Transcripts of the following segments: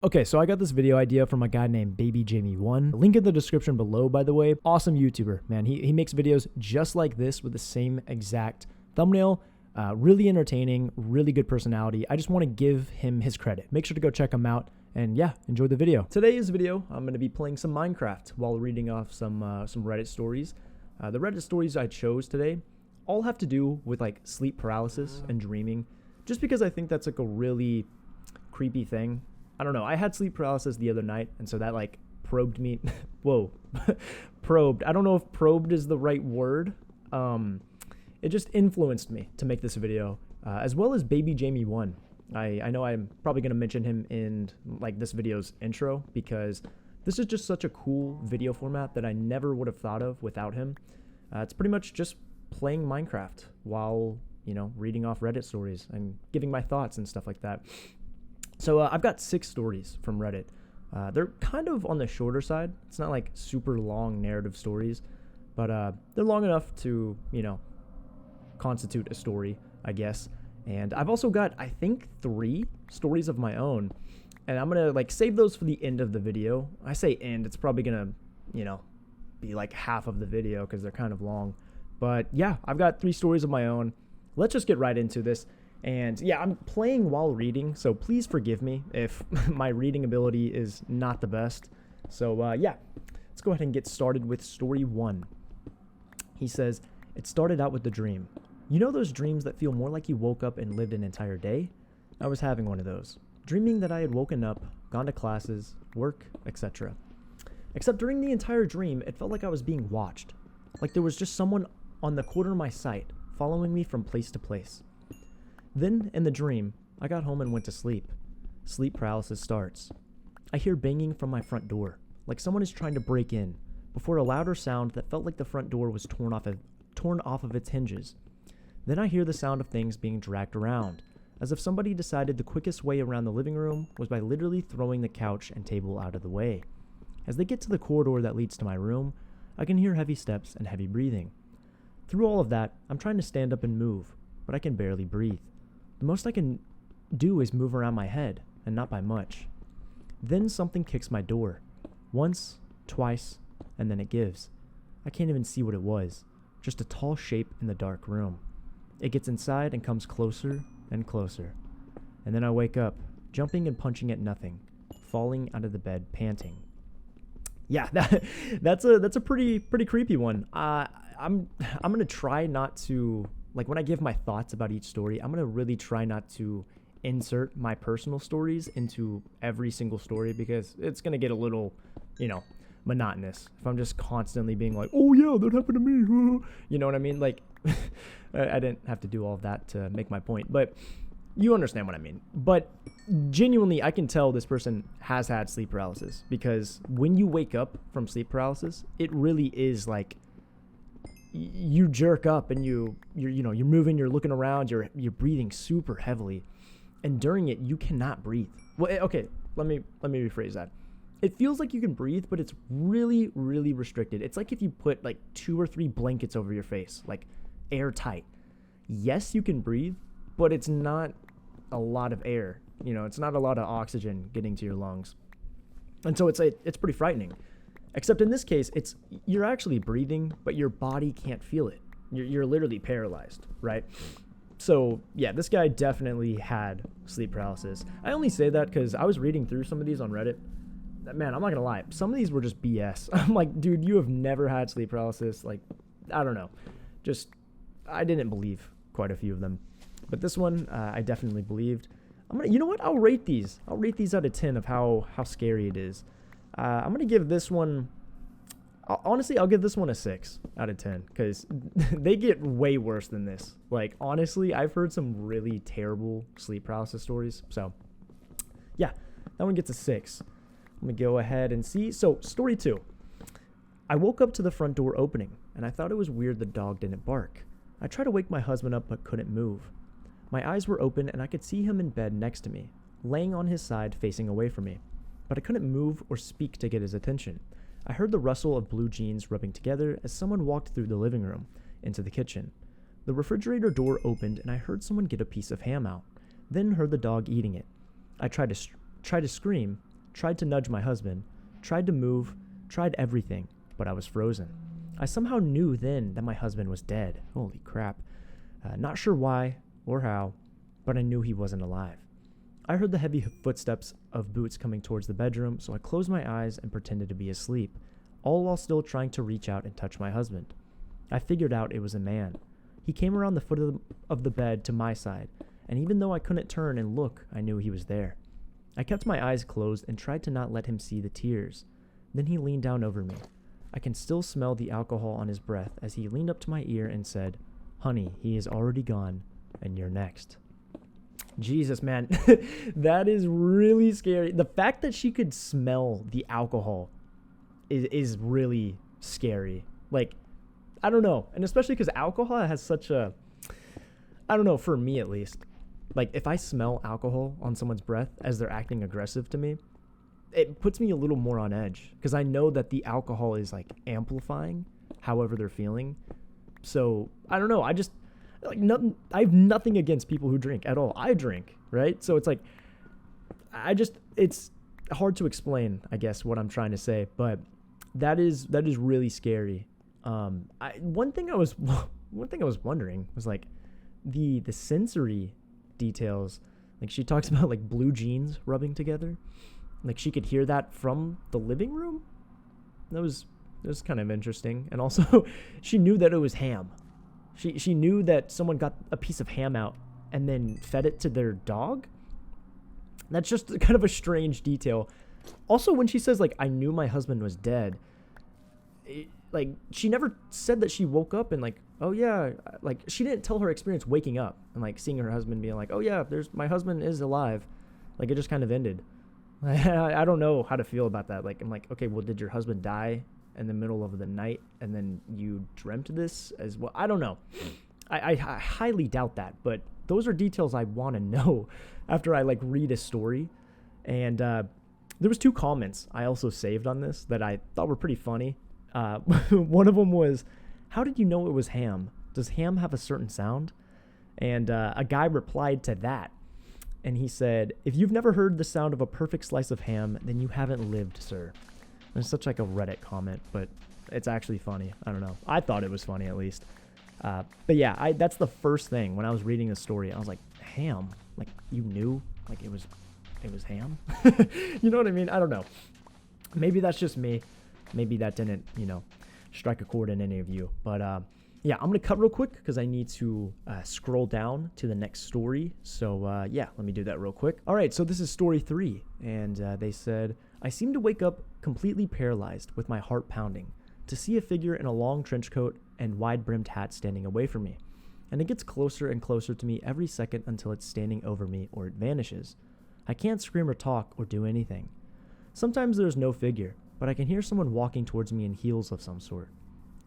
Okay, so I got this video idea from a guy named Baby Jamie1. Link in the description below, by the way. Awesome YouTuber, man. He makes videos just like this with the same exact thumbnail. Really entertaining, really good personality. I just want to give him his credit. Make sure to go check him out. And yeah, enjoy the video. Today's video, I'm going to be playing some Minecraft while reading off some Reddit stories. The Reddit stories I chose today all have to do with like sleep paralysis and dreaming. Just because I think that's like a really creepy thing. I don't know. I had sleep paralysis the other night, and so that like probed me. Whoa, probed. I don't know if probed is the right word. It just influenced me to make this video, as well as Baby Jamie1. I know I'm probably gonna mention him in like this video's intro because this is just such a cool video format that I never would have thought of without him. It's pretty much just playing Minecraft while reading off Reddit stories and giving my thoughts and stuff like that. So I've got 6 stories from Reddit. They're kind of on the shorter side. It's not like super long narrative stories, but they're long enough to, constitute a story, I guess. And I've also got, I think, 3 stories of my own. And I'm going to like save those for the end of the video. I say end, it's probably going to, be like half of the video because they're kind of long. But yeah, I've got 3 stories of my own. Let's just get right into this. And yeah, I'm playing while reading, so please forgive me if my reading ability is not the best. So yeah, let's go ahead and get started with story 1. He says, it started out with the dream. You know those dreams that feel more like you woke up and lived an entire day? I was having one of those, dreaming that I had woken up, gone to classes, work, etc. Except during the entire dream, it felt like I was being watched, like there was just someone on the corner of my sight, following me from place to place. Then, in the dream, I got home and went to sleep. Sleep paralysis starts. I hear banging from my front door, like someone is trying to break in, before a louder sound that felt like the front door was torn off of its hinges. Then I hear the sound of things being dragged around, as if somebody decided the quickest way around the living room was by literally throwing the couch and table out of the way. As they get to the corridor that leads to my room, I can hear heavy steps and heavy breathing. Through all of that, I'm trying to stand up and move, but I can barely breathe. The most I can do is move around my head, and not by much. Then something kicks my door. Once, twice, and then it gives. I can't even see what it was. Just a tall shape in the dark room. It gets inside and comes closer and closer. And then I wake up, jumping and punching at nothing, falling out of the bed, panting. Yeah, that's a pretty creepy one. I'm gonna try not to. Like when I give my thoughts about each story, I'm going to really try not to insert my personal stories into every single story because it's going to get a little, monotonous if I'm just constantly being like, oh yeah, that happened to me. You know what I mean? Like I didn't have to do all of that to make my point, but you understand what I mean. But genuinely, I can tell this person has had sleep paralysis because when you wake up from sleep paralysis, it really is like, you jerk up and you're moving, you're looking around, you're breathing super heavily, and during it you cannot breathe. Well, okay, let me rephrase that. It feels like you can breathe, but it's really, really restricted. It's like if you put like 2 or 3 blankets over your face, like airtight. Yes, you can breathe, but it's not a lot of air. It's not a lot of oxygen getting to your lungs, and so it's pretty frightening. Except in this case, you're actually breathing, but your body can't feel it. You're literally paralyzed, right? So yeah, this guy definitely had sleep paralysis. I only say that because I was reading through some of these on Reddit. Man, I'm not gonna lie, some of these were just BS. I'm like, dude, you have never had sleep paralysis. Like, I don't know. I didn't believe quite a few of them. But this one, I definitely believed. You know what? I'll rate these out of 10 of how scary it is. I'm going to give this one, honestly, I'll give this one a 6 out of 10 because they get way worse than this. Like, honestly, I've heard some really terrible sleep paralysis stories. So, yeah, that one gets a 6. I'm going to go ahead and see. So, story 2. I woke up to the front door opening, and I thought it was weird the dog didn't bark. I tried to wake my husband up but couldn't move. My eyes were open, and I could see him in bed next to me, laying on his side facing away from me. But I couldn't move or speak to get his attention. I heard the rustle of blue jeans rubbing together as someone walked through the living room into the kitchen. The refrigerator door opened and I heard someone get a piece of ham out, then heard the dog eating it. I tried to scream, tried to nudge my husband, tried to move, tried everything, but I was frozen. I somehow knew then that my husband was dead. Holy crap. Not sure why or how, but I knew he wasn't alive. I heard the heavy footsteps of boots coming towards the bedroom, so I closed my eyes and pretended to be asleep, all while still trying to reach out and touch my husband. I figured out it was a man. He came around the foot of the bed to my side, and even though I couldn't turn and look, I knew he was there. I kept my eyes closed and tried to not let him see the tears. Then he leaned down over me. I can still smell the alcohol on his breath as he leaned up to my ear and said, "Honey, he is already gone, and you're next." Jesus, man, that is really scary. The fact that she could smell the alcohol is really scary. Like, I don't know. And especially because alcohol has such a, I don't know, for me at least, like if I smell alcohol on someone's breath as they're acting aggressive to me, it puts me a little more on edge because I know that the alcohol is like amplifying however they're feeling. So I don't know. I just like nothing. I have nothing against people who drink at all. I drink, right? So it's like, it's hard to explain, I guess, what I'm trying to say, but that is really scary. One thing I was wondering was like the sensory details. Like she talks about like blue jeans rubbing together. Like she could hear that from the living room. That was kind of interesting. And also she knew that it was ham. She knew that someone got a piece of ham out and then fed it to their dog. That's just kind of a strange detail. Also, when she says like, "I knew my husband was dead," like she never said that she woke up and like, "Oh yeah," like she didn't tell her experience waking up and like seeing her husband being like, "Oh yeah, my husband is alive." Like it just kind of ended. I don't know how to feel about that. Like I'm like, okay, well, did your husband die in the middle of the night and then you dreamt this as well? I don't know. I highly doubt that, but those are details I want to know after I like read a story. And there was 2 comments I also saved on this that I thought were pretty funny. One of them was, "How did you know it was ham? Does ham have a certain sound?" And a guy replied to that. And he said, "If you've never heard the sound of a perfect slice of ham, then you haven't lived, sir." It's such like a Reddit comment, but it's actually funny. I don't know. I thought it was funny at least. But yeah, that's the first thing when I was reading the story. I was like, ham? Like you knew like it was ham? You know what I mean? I don't know. Maybe that's just me. Maybe that didn't, strike a chord in any of you. But yeah, I'm going to cut real quick because I need to scroll down to the next story. So yeah, let me do that real quick. All right, so this is story 3. And they said, "I seemed to wake up completely paralyzed with my heart pounding to see a figure in a long trench coat and wide-brimmed hat standing away from me. And it gets closer and closer to me every second until it's standing over me or it vanishes. I can't scream or talk or do anything. Sometimes there's no figure, but I can hear someone walking towards me in heels of some sort.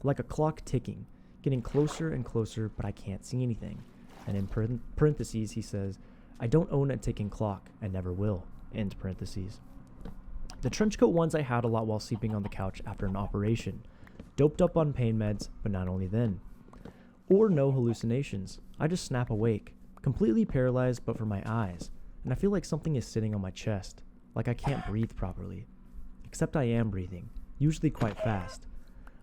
Like a clock ticking, getting closer and closer, but I can't see anything." And in parentheses, he says, "I don't own a ticking clock and never will." End parentheses. The trench coat ones I had a lot while sleeping on the couch after an operation. Doped up on pain meds, but not only then. Or no hallucinations. I just snap awake, completely paralyzed but for my eyes, and I feel like something is sitting on my chest, like I can't breathe properly. Except I am breathing, usually quite fast.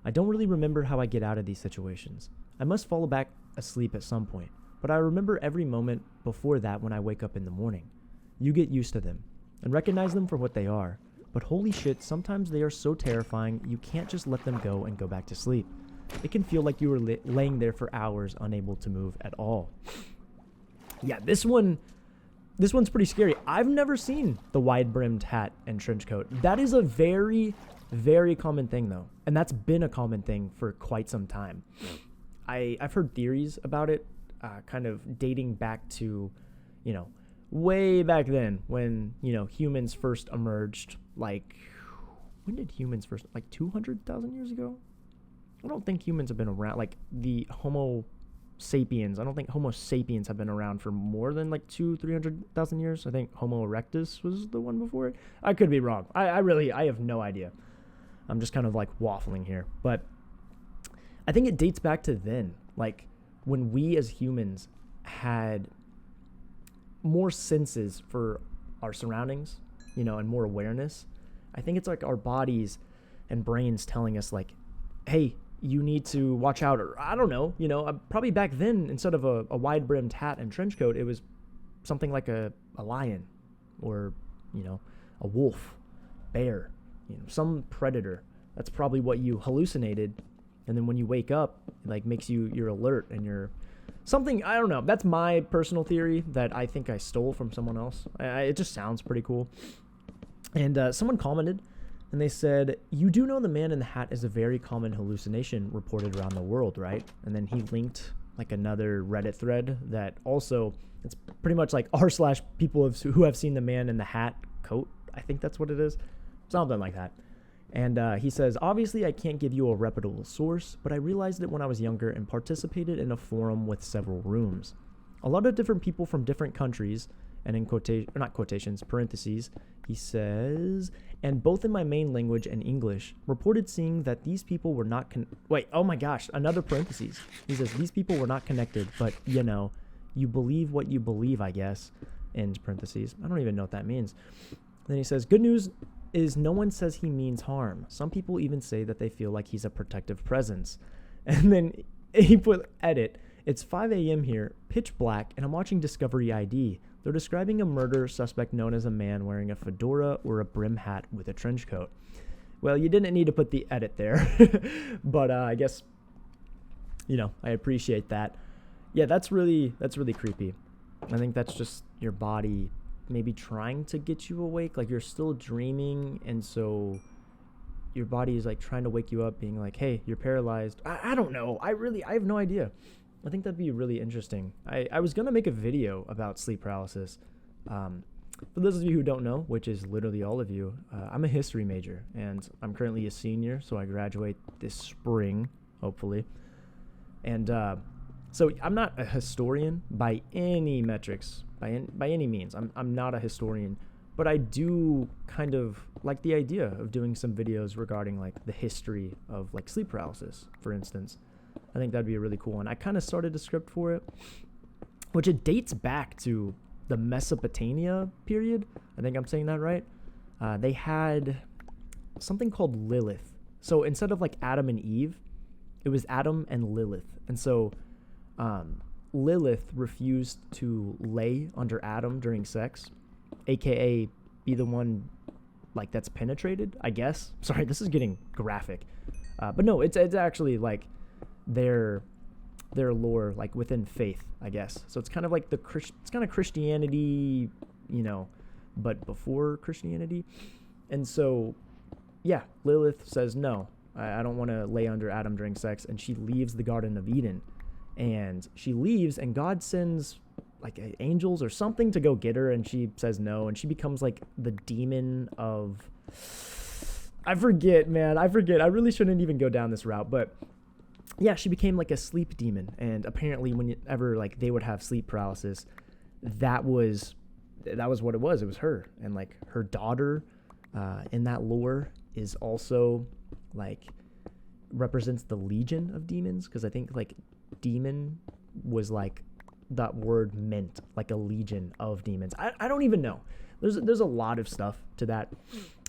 I don't really remember how I get out of these situations. I must fall back asleep at some point, but I remember every moment before that when I wake up in the morning. You get used to them, and recognize them for what they are, but holy shit, sometimes they are so terrifying you can't just let them go and go back to sleep. It can feel like you were laying there for hours unable to move at all. Yeah, this one's pretty scary. I've never seen the wide-brimmed hat and trench coat. That is a very, very common thing, though. And that's been a common thing for quite some time. I've heard theories about it, kind of dating back to, way back then when, humans first emerged. Like, when did humans first, like 200,000 years ago? I don't think humans have been around, like the Homo sapiens. I don't think Homo sapiens have been around for more than like 300,000 years. I think Homo erectus was the one before it. I could be wrong. I have no idea. I'm just kind of like waffling here. But I think it dates back to then, like when we as humans had more senses for our surroundings. and more awareness. I think it's like our bodies and brains telling us like, hey, you need to watch out. Or I don't know, probably back then, instead of a wide brimmed hat and trench coat, it was something like a lion or, a wolf, bear, some predator. That's probably what you hallucinated. And then when you wake up, it like makes you're alert and you're something. I don't know. That's my personal theory that I think I stole from someone else. It just sounds pretty cool. And someone commented and they said, you do know the man in the hat is a very common hallucination reported around the world, right? And then he linked like another Reddit thread that also, it's pretty much like r/people who have seen the man in the hat coat. I think that's what it is. Something like that. And he says, obviously I can't give you a reputable source, but I realized it when I was younger and participated in a forum with several rooms. A lot of different people from different countries, and in parentheses, he says, and both in my main language and English, reported seeing that these people were not another parentheses. He says, these people were not connected, but you believe what you believe, I guess, end parentheses. I don't even know what that means. Then he says, good news is no one says he means harm. Some people even say that they feel like he's a protective presence. And then he put edit. It's 5 a.m. here, pitch black, and I'm watching Discovery ID. They're describing a murder suspect known as a man wearing a fedora or a brim hat with a trench coat. Well, you didn't need to put the edit there, but I guess, I appreciate that. Yeah, that's really creepy. I think that's just your body maybe trying to get you awake, like you're still dreaming, and so your body is like trying to wake you up, being like, hey, you're paralyzed. I don't know. I have no idea. I think that'd be really interesting. I was gonna make a video about sleep paralysis. For those of you who don't know, which is literally all of you, I'm a history major, and I'm currently a senior, so I graduate this spring, hopefully. And so I'm not a historian by any metrics, by any means. I'm not a historian, but I do kind of like the idea of doing some videos regarding like the history of like sleep paralysis, for instance. I think that'd be a really cool one. I kind of started a script for it, which it dates back to the Mesopotamia period. I think I'm saying that right. They had something called Lilith. So instead of like Adam and Eve, it was Adam and Lilith. And so Lilith refused to lay under Adam during sex, aka be the one like that's penetrated, I guess. Sorry, this is getting graphic. But no, it's actually like their lore, like within faith, I guess. So it's kind of like it's kind of Christianity, but before Christianity. And so, yeah, Lilith says, no, I don't want to lay under Adam during sex. And she leaves the Garden of Eden. And she leaves, and God sends like angels or something to go get her. And she says no. And she becomes like the demon of, I forget. I really shouldn't even go down this route, but yeah, she became like a sleep demon. And apparently whenever like they would have sleep paralysis, that was what it was. It was her. And like her daughter in that lore is also like represents the legion of demons. Because I think like demon was like that word meant like a legion of demons. I don't even know. There's a lot of stuff to that.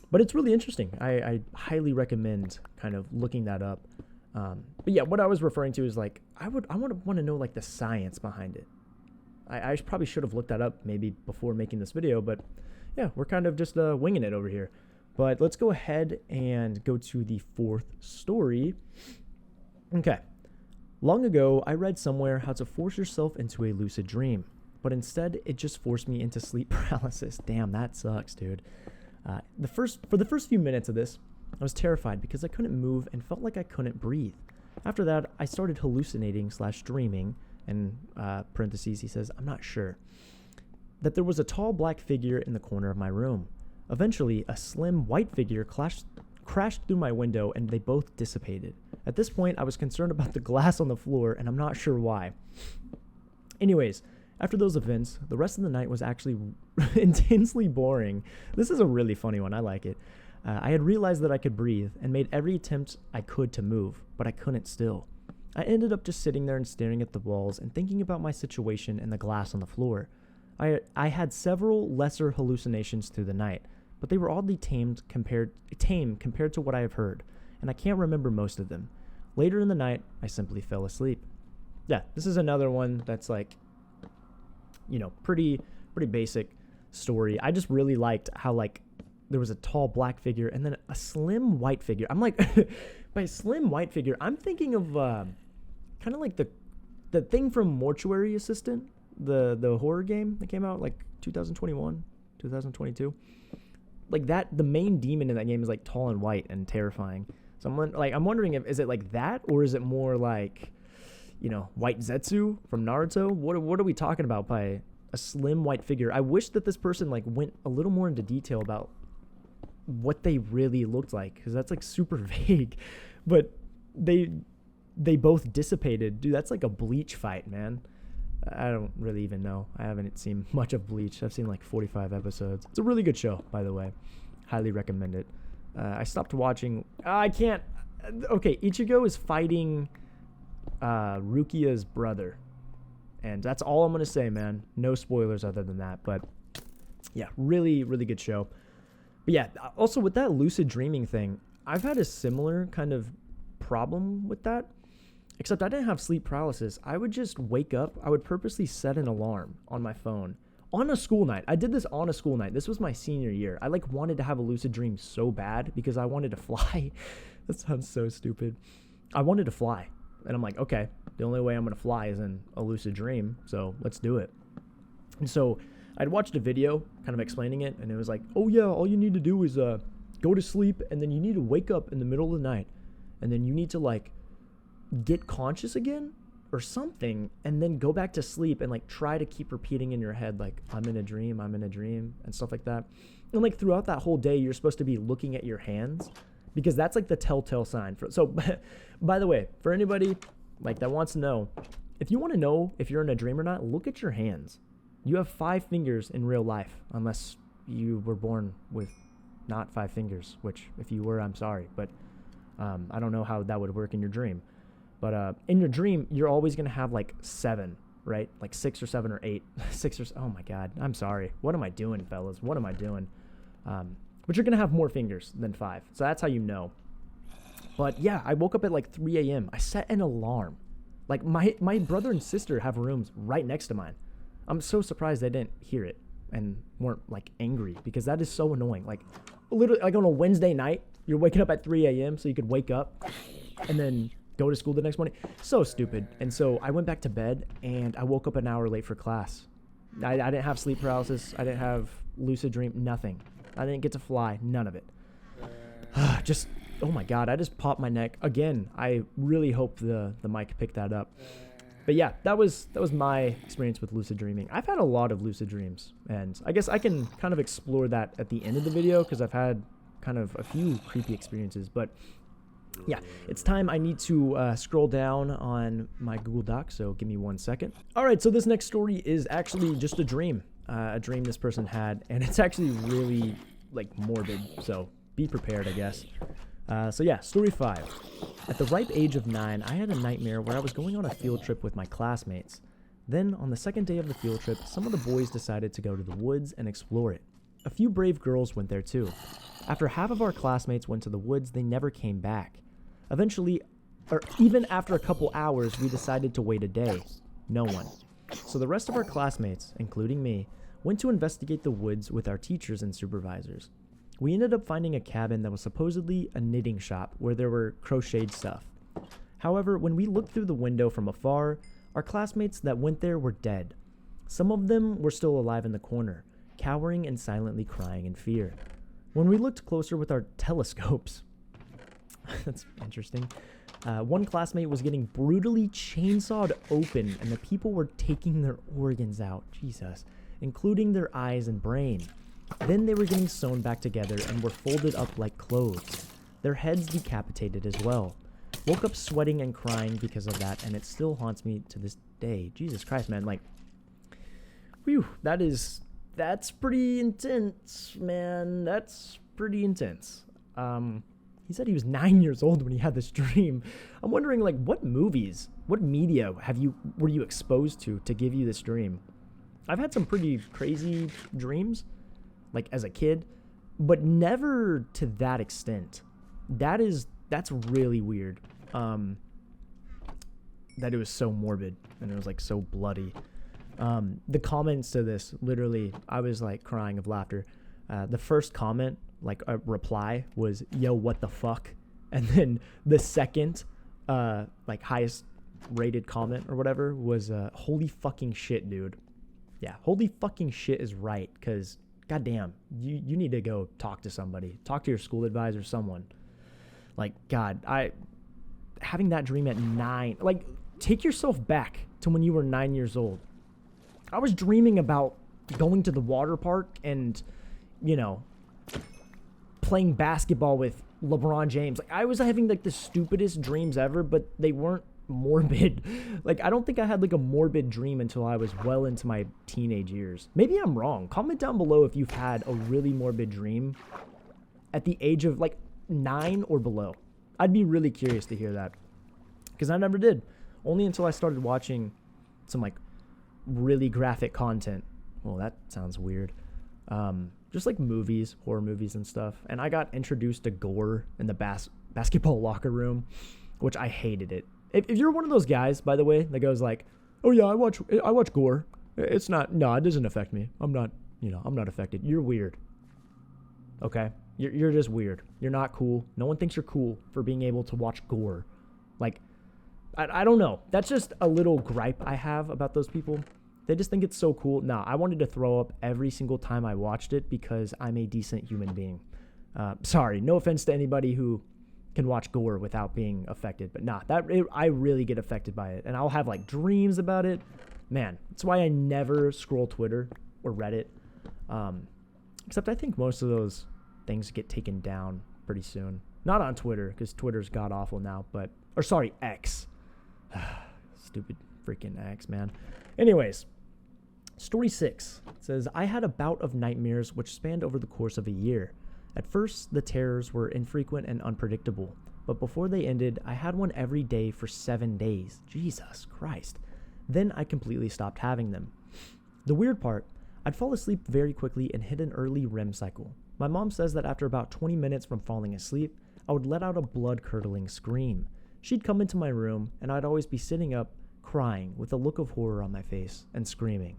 But it's really interesting. I highly recommend kind of looking that up. But yeah, what I was referring to is like, I want to know like the science behind it. I probably should have looked that up maybe before making this video, but yeah, we're kind of just winging it over here. But let's go ahead and go to the fourth story. Okay. Long ago, I read somewhere how to force yourself into a lucid dream, but instead it just forced me into sleep paralysis. Damn, that sucks, dude. For the first few minutes of this, I was terrified because I couldn't move and felt like I couldn't breathe. After that, I started hallucinating/dreaming, and parentheses, he says, I'm not sure, that there was a tall black figure in the corner of my room. Eventually, a slim white figure crashed through my window, and they both dissipated. At this point, I was concerned about the glass on the floor, and I'm not sure why. Anyways, after those events, the rest of the night was actually intensely boring. This is a really funny one. I like it. I had realized that I could breathe and made every attempt I could to move, but I couldn't still. I ended up just sitting there and staring at the walls and thinking about my situation and the glass on the floor. I had several lesser hallucinations through the night, but they were oddly tame compared to what I have heard, and I can't remember most of them. Later in the night, I simply fell asleep. Yeah, this is another one that's like, pretty basic story. I just really liked how like there was a tall black figure and then a slim white figure. I'm like, by slim white figure, I'm thinking of kind of like the thing from Mortuary Assistant, the horror game that came out like 2021, 2022. Like that, the main demon in that game is like tall and white and terrifying. So I'm wondering is it like that, or is it more like, White Zetsu from Naruto? What are we talking about by a slim white figure? I wish that this person like went a little more into detail about what they really looked like, because that's like super vague. But they both dissipated. Dude, that's like a Bleach fight, man. I don't really even know. I haven't seen much of Bleach. I've seen like 45 episodes. It's a really good show, by the way. Highly recommend it. I stopped watching. I can't. Okay, Ichigo is fighting Rukia's brother. And that's all I'm going to say, man. No spoilers other than that. But yeah, really, really good show. But yeah, also with that lucid dreaming thing, I've had a similar kind of problem with that. Except I didn't have sleep paralysis. I would just wake up. I would purposely set an alarm on my phone on a school night. I did this on a school night. This was my senior year. I like wanted to have a lucid dream so bad because I wanted to fly. That sounds so stupid. I wanted to fly. And I'm like, okay, the only way I'm going to fly is in a lucid dream. So let's do it. And so I'd watched a video kind of explaining it. And it was like, oh yeah, all you need to do is go to sleep. And then you need to wake up in the middle of the night. And then you need to like get conscious again or something, and then go back to sleep and like try to keep repeating in your head like I'm in a dream and stuff like that. And like throughout that whole day you're supposed to be looking at your hands, because that's like the telltale sign for. So by the way, for anybody like that wants to know, if you want to know if you're in a dream or not, look at your hands. You have 5 fingers in real life, unless you were born with not 5 fingers, which if you were, I'm sorry, but I don't know how that would work in your dream. But in your dream, you're always going to have like 7, right? Like 6 or 7 or 8. 6 or oh my God, I'm sorry. What am I doing, fellas? What am I doing? But you're going to have more fingers than 5. So that's how you know. But yeah, I woke up at like 3 a.m. I set an alarm. Like my brother and sister have rooms right next to mine. I'm so surprised they didn't hear it and weren't like angry, because that is so annoying. Like literally like on a Wednesday night, you're waking up at 3 a.m. so you could wake up and then go to school the next morning. So stupid. And so I went back to bed and I woke up an hour late for class. I didn't have sleep paralysis. I didn't have lucid dream, nothing. I didn't get to fly, none of it. Just, oh my God, I just popped my neck. Again, I really hope the mic picked that up. But yeah, that was my experience with lucid dreaming. I've had a lot of lucid dreams, and I guess I can kind of explore that at the end of the video, because I've had kind of a few creepy experiences. But yeah, it's time. I need to scroll down on my Google Doc, so give me 1 second. All right, so this next story is actually just a dream this person had, and it's actually really like morbid, so be prepared, I guess. So yeah, story 5. At the ripe age of 9, I had a nightmare where I was going on a field trip with my classmates. Then, on the second day of the field trip, some of the boys decided to go to the woods and explore it. A few brave girls went there too. After half of our classmates went to the woods, they never came back. Eventually, or even after a couple hours, we decided to wait a day. No one. So the rest of our classmates, including me, went to investigate the woods with our teachers and supervisors. We ended up finding a cabin that was supposedly a knitting shop where there were crocheted stuff. However, when we looked through the window from afar, our classmates that went there were dead. Some of them were still alive in the corner, cowering and silently crying in fear. When we looked closer with our telescopes, that's interesting, one classmate was getting brutally chainsawed open, and the people were taking their organs out, Jesus, including their eyes and brain. Then they were getting sewn back together and were folded up like clothes. Their heads decapitated as well. Woke up sweating and crying because of that, and it still haunts me to this day. Jesus Christ, man, like, whew, that's pretty intense, man. That's pretty intense. He said he was 9 years old when he had this dream. I'm wondering, like, what movies, what media were you exposed to give you this dream? I've had some pretty crazy dreams, like as a kid. but never to that extent. That's really weird. That it was so morbid and it was like so bloody. The comments to this, literally, I was like crying of laughter. The first comment, like a reply, was "Yo, what the fuck?" And then the second, like highest rated comment or whatever was "Holy fucking shit, dude." Yeah, holy fucking shit is right, because goddamn, you need to go talk to somebody, talk to your school advisor, someone. Like, God, having that dream at 9, like, take yourself back to when you were 9 years old. I was dreaming about going to the water park and, you know, playing basketball with LeBron James. Like, I was having like the stupidest dreams ever, but they weren't morbid. Like, I don't think I had like a morbid dream until I was well into my teenage years. Maybe I'm wrong. Comment down below if you've had a really morbid dream at the age of like 9 or below. I'd be really curious to hear that, because I never did. Only until I started watching some like really graphic content. Well, that sounds weird. Just like movies, horror movies and stuff. And I got introduced to gore in the basketball locker room, which I hated it. If you're one of those guys, by the way, that goes like, "Oh yeah, I watch gore. It doesn't affect me. I'm not affected." You're weird. Okay? You're just weird. You're not cool. No one thinks you're cool for being able to watch gore. Like, I don't know. That's just a little gripe I have about those people. They just think it's so cool. Nah, I wanted to throw up every single time I watched it because I'm a decent human being. Sorry, no offense to anybody who can watch gore without being affected. But nah, I really get affected by it. And I'll have like dreams about it. Man, that's why I never scroll Twitter or Reddit. Except I think most of those things get taken down pretty soon. Not on Twitter, because Twitter's god awful now, X. Stupid freaking X, man. Anyways, story 6 says, I had a bout of nightmares which spanned over the course of a year. At first, the terrors were infrequent and unpredictable, but before they ended, I had one every day for 7 days. Jesus Christ. Then I completely stopped having them. The weird part, I'd fall asleep very quickly and hit an early REM cycle. My mom says that after about 20 minutes from falling asleep, I would let out a blood-curdling scream. She'd come into my room, and I'd always be sitting up, crying, with a look of horror on my face, and screaming.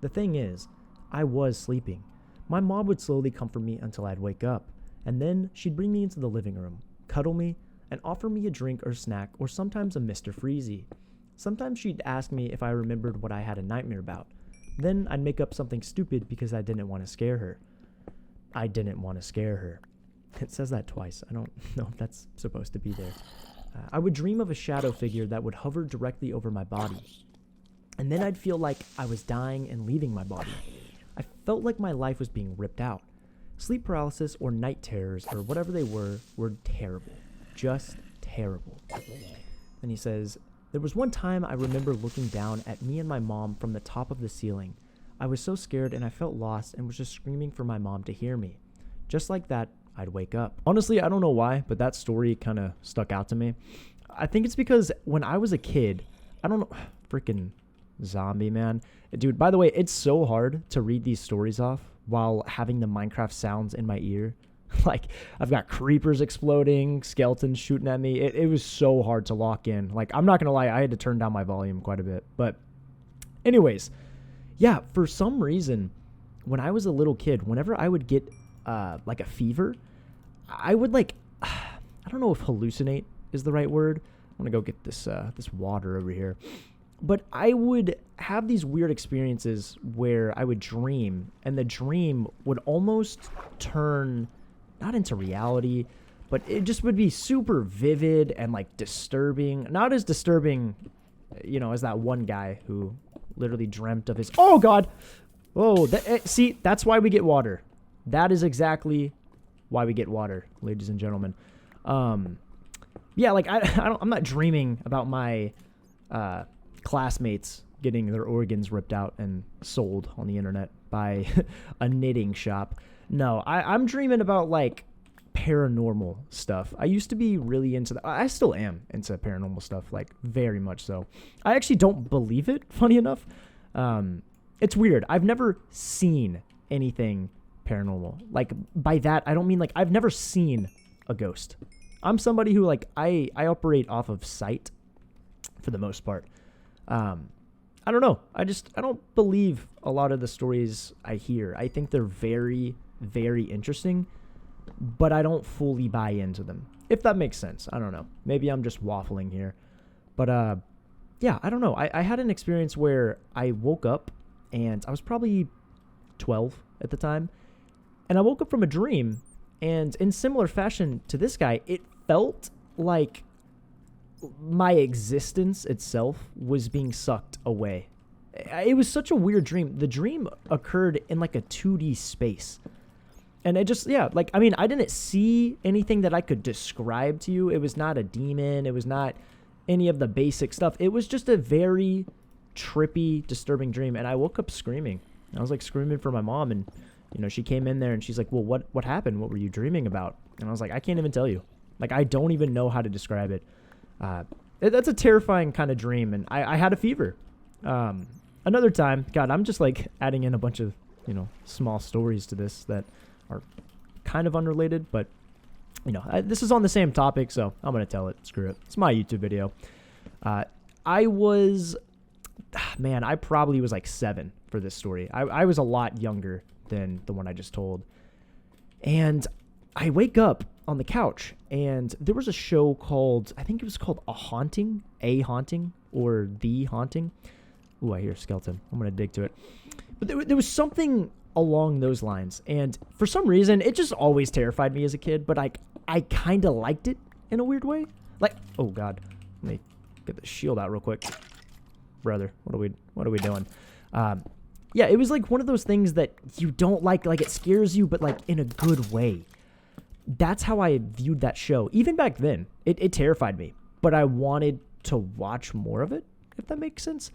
The thing is, I was sleeping. My mom would slowly comfort me until I'd wake up, and then she'd bring me into the living room, cuddle me, and offer me a drink or snack, or sometimes a Mr. Freezy. Sometimes she'd ask me if I remembered what I had a nightmare about. Then I'd make up something stupid because I didn't want to scare her. I didn't want to scare her. It says that twice. I don't know if that's supposed to be there. I would dream of a shadow figure that would hover directly over my body. And then I'd feel like I was dying and leaving my body. I felt like my life was being ripped out. Sleep paralysis or night terrors or whatever they were terrible. Just terrible. And he says, there was one time I remember looking down at me and my mom from the top of the ceiling. I was so scared and I felt lost and was just screaming for my mom to hear me. Just like that, I'd wake up. Honestly, I don't know why, but that story kind of stuck out to me. I think it's because when I was a kid, I don't know, freaking zombie, man. Dude, by the way, it's so hard to read these stories off while having the Minecraft sounds in my ear. Like, I've got creepers exploding, skeletons shooting at me. It was so hard to lock in. Like, I'm not going to lie, I had to turn down my volume quite a bit. But anyways, yeah, for some reason, when I was a little kid, whenever I would get like a fever, I would like, I don't know if hallucinate is the right word. I'm going to go get this water over here. But I would have these weird experiences where I would dream, and the dream would almost turn not into reality, but it just would be super vivid and like disturbing. Not as disturbing, you know, as that one guy who literally dreamt of his, oh God. Oh, see, that's why we get water. That is exactly why we get water, ladies and gentlemen. Yeah, like I'm not dreaming about my classmates getting their organs ripped out and sold on the internet by a knitting shop. No, I'm dreaming about like paranormal stuff. I used to be really into that. I still am into paranormal stuff, like very much so. I actually don't believe it, funny enough. It's weird. I've never seen anything paranormal. Like, by that, I don't mean like I've never seen a ghost. I'm somebody who like I operate off of sight for the most part. I don't know. I don't believe a lot of the stories I hear. I think they're very, very interesting, but I don't fully buy into them. If that makes sense. I don't know. Maybe I'm just waffling here. But yeah, I don't know. I had an experience where I woke up, and I was probably 12 at the time, and I woke up from a dream, and in similar fashion to this guy, it felt like my existence itself was being sucked away. It was such a weird dream. The dream occurred in like a 2D space. And it just, yeah, like, I mean, I didn't see anything that I could describe to you. It was not a demon. It was not any of the basic stuff. It was just a very trippy, disturbing dream. And I woke up screaming. I was like screaming for my mom. And, you know, she came in there and she's like, well, what happened? What were you dreaming about? And I was like, I can't even tell you. Like, I don't even know how to describe it. That's a terrifying kind of dream. And I had a fever. Another time, God, I'm just like adding in a bunch of, you know, small stories to this that are kind of unrelated, but you know, this is on the same topic, so I'm going to tell it. Screw it. It's my YouTube video. I probably was like 7 for this story. I was a lot younger than the one I just told. And I wake up on the couch, and there was a show called, I think it was called A Haunting, or The Haunting. Ooh, I hear a skeleton. I'm going to dig to it. But there was something along those lines. And for some reason, it just always terrified me as a kid, but I kind of liked it in a weird way. Like, oh God, let me get the shield out real quick. Brother, what are we doing? Yeah, it was like one of those things that you don't like it scares you, but like in a good way. That's how I viewed that show. Even back then, it terrified me, but I wanted to watch more of it, if that makes sense.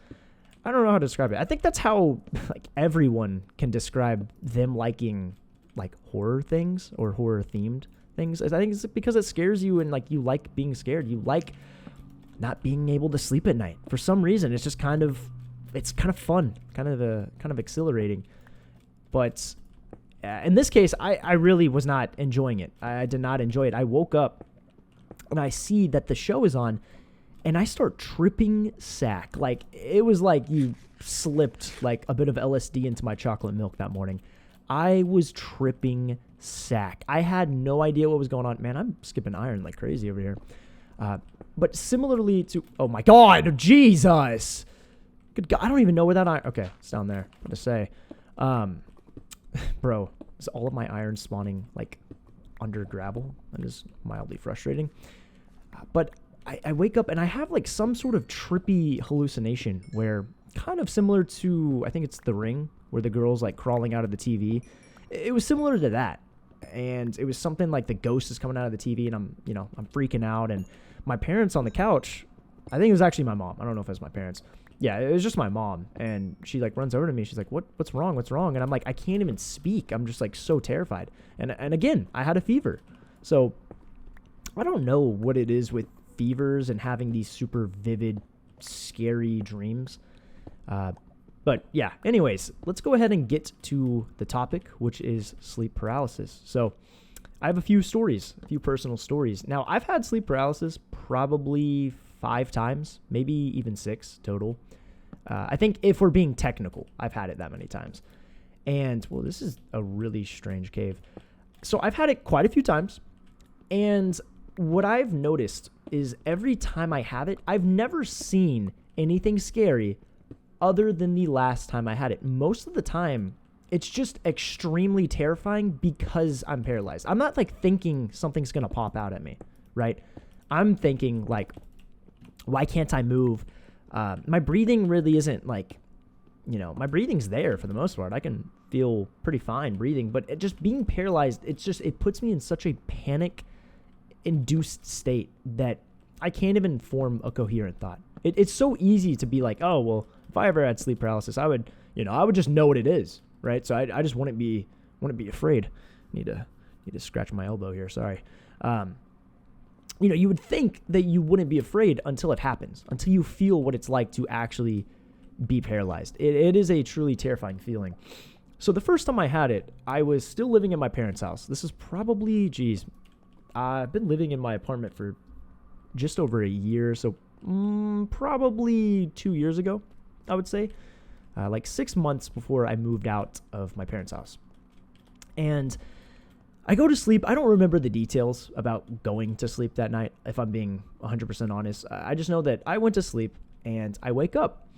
I don't know how to describe it. I think that's how like everyone can describe them liking like horror things or horror themed things. I think it's because it scares you, and like you like being scared. You like not being able to sleep at night for some reason. It's just kind of fun, kind of exhilarating. But in this case, I really was not enjoying it. I did not enjoy it. I woke up and I see that the show is on, and I start tripping sack. Like, it was like you slipped like a bit of LSD into my chocolate milk that morning. I was tripping sack. I had no idea what was going on. Man, I'm skipping iron like crazy over here. But similarly to, oh my God, Jesus. Good God, I don't even know where that iron, okay, it's down there. What to say? Bro, is all of my iron spawning like under gravel? That is mildly frustrating. But I wake up and I have like some sort of trippy hallucination where, kind of similar to, I think it's The Ring, where the girl's like crawling out of the TV. It was similar to that. And it was something like the ghost is coming out of the TV, and I'm freaking out. And my parents on the couch, I think it was actually my mom. I don't know if it was my parents. Yeah, it was just my mom. And she like runs over to me. She's like, what's wrong? What's wrong? And I'm like, I can't even speak. I'm just like so terrified. And again, I had a fever. So I don't know what it is with fevers and having these super vivid, scary dreams. But yeah, anyways, let's go ahead and get to the topic, which is sleep paralysis. So I have a few personal stories. Now, I've had sleep paralysis probably 5 times, maybe even 6 total. I think if we're being technical, I've had it that many times. And, well, this is a really strange cave. So I've had it quite a few times. And what I've noticed is every time I have it, I've never seen anything scary other than the last time I had it. Most of the time, it's just extremely terrifying because I'm paralyzed. I'm not like thinking something's going to pop out at me, right? I'm thinking like, why can't I move? My breathing really isn't like, my breathing's there for the most part. I can feel pretty fine breathing, but just being paralyzed, it puts me in such a panic induced state that I can't even form a coherent thought. It's so easy to be like, oh, well, if I ever had sleep paralysis, I would just know what it is, right? So I just wouldn't be afraid. Need to scratch my elbow here. Sorry. You would think that you wouldn't be afraid until it happens, until you feel what it's like to actually be paralyzed. It is a truly terrifying feeling. So the first time I had it, I was still living in my parents' house. This is probably, I've been living in my apartment for just over a year, so probably 2 years ago, I would say. Like 6 months before I moved out of my parents' house. And I go to sleep. I don't remember the details about going to sleep that night, if I'm being 100% honest. I just know that I went to sleep and I wake up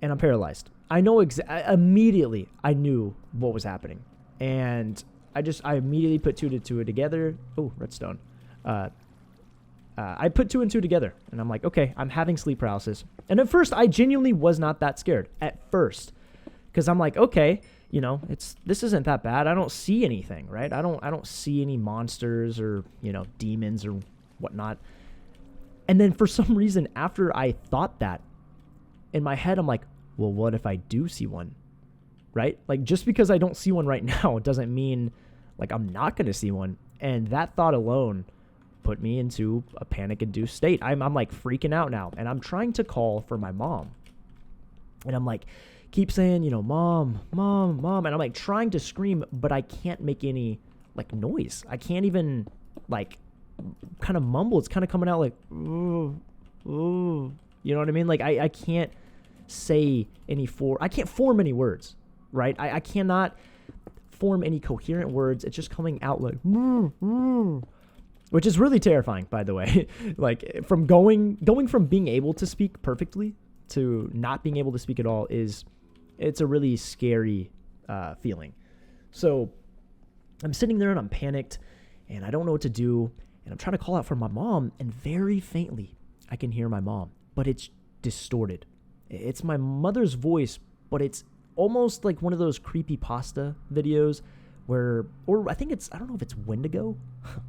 and I'm paralyzed. I know immediately I knew what was happening. And I immediately put two to two together. Oh, redstone. I put two and two together and I'm like, okay, I'm having sleep paralysis. And at first I genuinely was not that scared at first. Cause I'm like, okay, this isn't that bad. I don't see anything, right? I don't see any monsters or, demons or whatnot. And then for some reason, after I thought that in my head, I'm like, well, what if I do see one, right? Like just because I don't see one right now, doesn't mean like I'm not going to see one. And that thought alone put me into a panic-induced state. I'm like freaking out now, and I'm trying to call for my mom. And I'm like, keep saying, mom, mom, mom. And I'm like trying to scream, but I can't make any like noise. I can't even like kind of mumble. It's kind of coming out like, ooh, ooh. You know what I mean? Like I can't say I can't form any words, right? I cannot form any coherent words. It's just coming out like, which is really terrifying, by the way. Like from going from being able to speak perfectly to not being able to speak at all it's a really scary feeling. So I'm sitting there and I'm panicked and I don't know what to do. And I'm trying to call out for my mom, and very faintly I can hear my mom, but it's distorted. It's my mother's voice, but it's almost like one of those creepypasta videos or I don't know if it's Wendigo.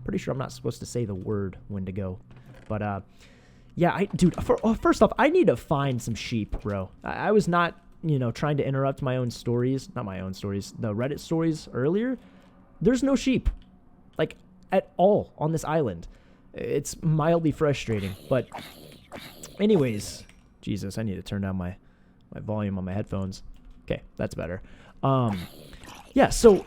Pretty sure I'm not supposed to say the word Wendigo. But yeah, first off, I need to find some sheep, bro. I was not, trying to interrupt my own stories, not my own stories, the Reddit stories earlier. There's no sheep, like at all on this island. It's mildly frustrating, but anyways, Jesus, I need to turn down my volume on my headphones. Okay, that's better. Yeah, so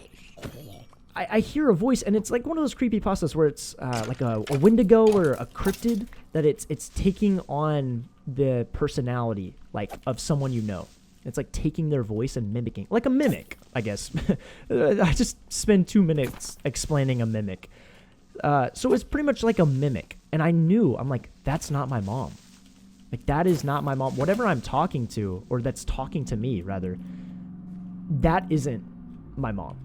I hear a voice, and it's like one of those creepypastas where it's like a Wendigo or a cryptid that it's taking on the personality like of someone you know. It's like taking their voice and mimicking, like a mimic, I guess. I just spent 2 minutes explaining a mimic. So it's pretty much like a mimic, and I'm like, that's not my mom. Like that is not my mom. Whatever I'm talking to, or that's talking to me rather, that isn't my mom.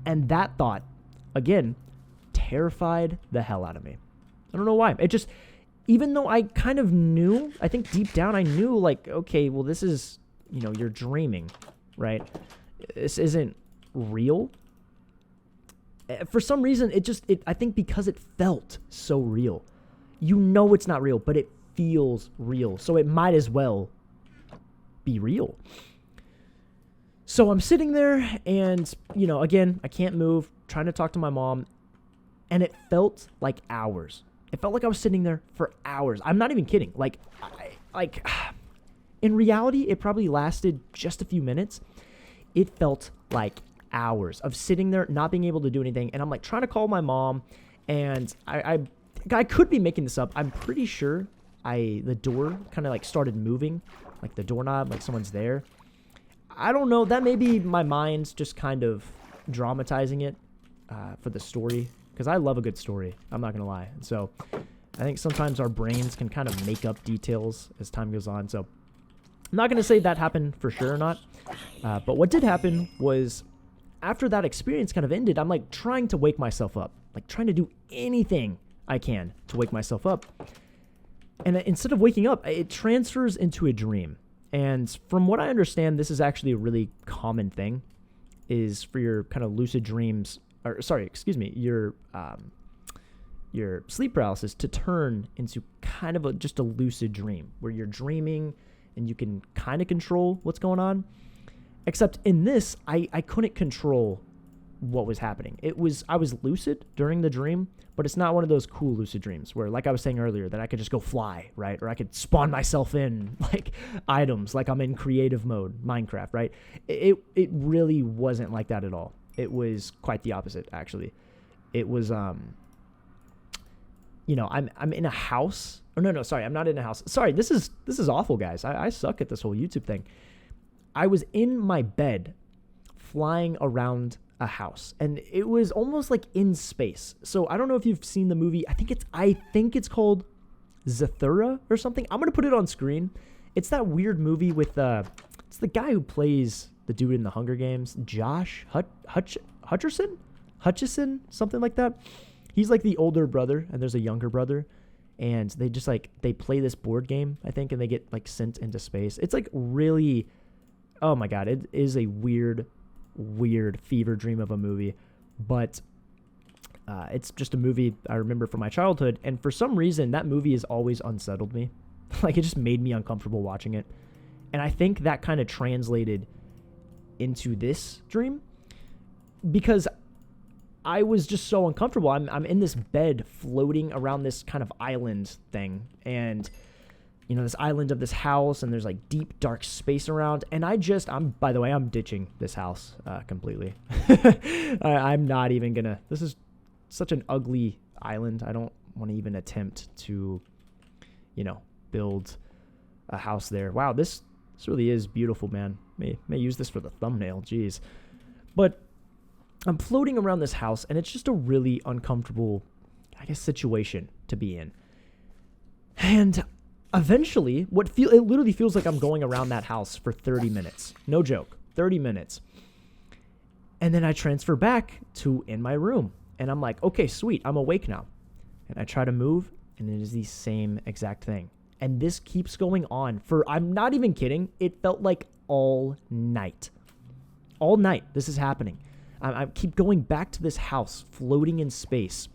And that thought, again, terrified the hell out of me. I don't know why. It just, even though I kind of knew, I think deep down I knew like, okay, well this is, you're dreaming, right? This isn't real. For some reason, I think because it felt so real. It's not real, but it feels real. So it might as well be real. So I'm sitting there and, again, I can't move, trying to talk to my mom, and it felt like hours. It felt like I was sitting there for hours. I'm not even kidding. In reality, it probably lasted just a few minutes. It felt like hours of sitting there, not being able to do anything. And I'm like trying to call my mom, and I could be making this up. I'm pretty sure the door kind of like started moving, like the doorknob, like someone's there. I don't know. That may be my mind's just kind of dramatizing it for the story, because I love a good story. I'm not going to lie. And so I think sometimes our brains can kind of make up details as time goes on. So I'm not going to say that happened for sure or not. But what did happen was after that experience kind of ended, I'm like trying to wake myself up, like trying to do anything I can to wake myself up. And instead of waking up, it transfers into a dream. And from what I understand, this is actually a really common thing, is for your kind of lucid dreams, your sleep paralysis to turn into kind of just a lucid dream where you're dreaming and you can kind of control what's going on. Except in this, I couldn't control what was happening. I was lucid during the dream, but it's not one of those cool lucid dreams where, like I was saying earlier, that I could just go fly, right? Or I could spawn myself in like items, like I'm in creative mode, Minecraft, right? It really wasn't like that at all. It was quite the opposite, actually. It was, I'm in a house. Oh, no, sorry, I'm not in a house. Sorry, this is awful, guys. I suck at this whole YouTube thing. I was in my bed flying around a house, and it was almost like in space. So I don't know if you've seen the movie. I think it's called Zathura or something. I'm going to put it on screen. It's that weird movie with, it's the guy who plays the dude in the Hunger Games, Josh Hutcherson, something like that. He's like the older brother, and there's a younger brother, and they just they play this board game, I think, and they get like sent into space. It's like really, oh my God, it is a weird fever dream of a movie, but it's just a movie I remember from my childhood, and for some reason that movie has always unsettled me. Like, it just made me uncomfortable watching it, and I think that kind of translated into this dream because I was just so uncomfortable. I'm in this bed floating around this kind of island thing, and this island of this house, and there's like deep dark space around, and by the way, I'm ditching this house completely. I'm not even gonna, this is such an ugly island. I don't want to even attempt to, build a house there. Wow, this really is beautiful, man. May use this for the thumbnail, jeez. But I'm floating around this house, and it's just a really uncomfortable, I guess, situation to be in. And eventually, it literally feels like I'm going around that house for 30 minutes. No joke, 30 minutes. And then I transfer back to in my room. And I'm like, okay, sweet, I'm awake now. And I try to move, and it is the same exact thing. And this keeps going on I'm not even kidding, it felt like all night. All night, this is happening. I keep going back to this house, floating in space.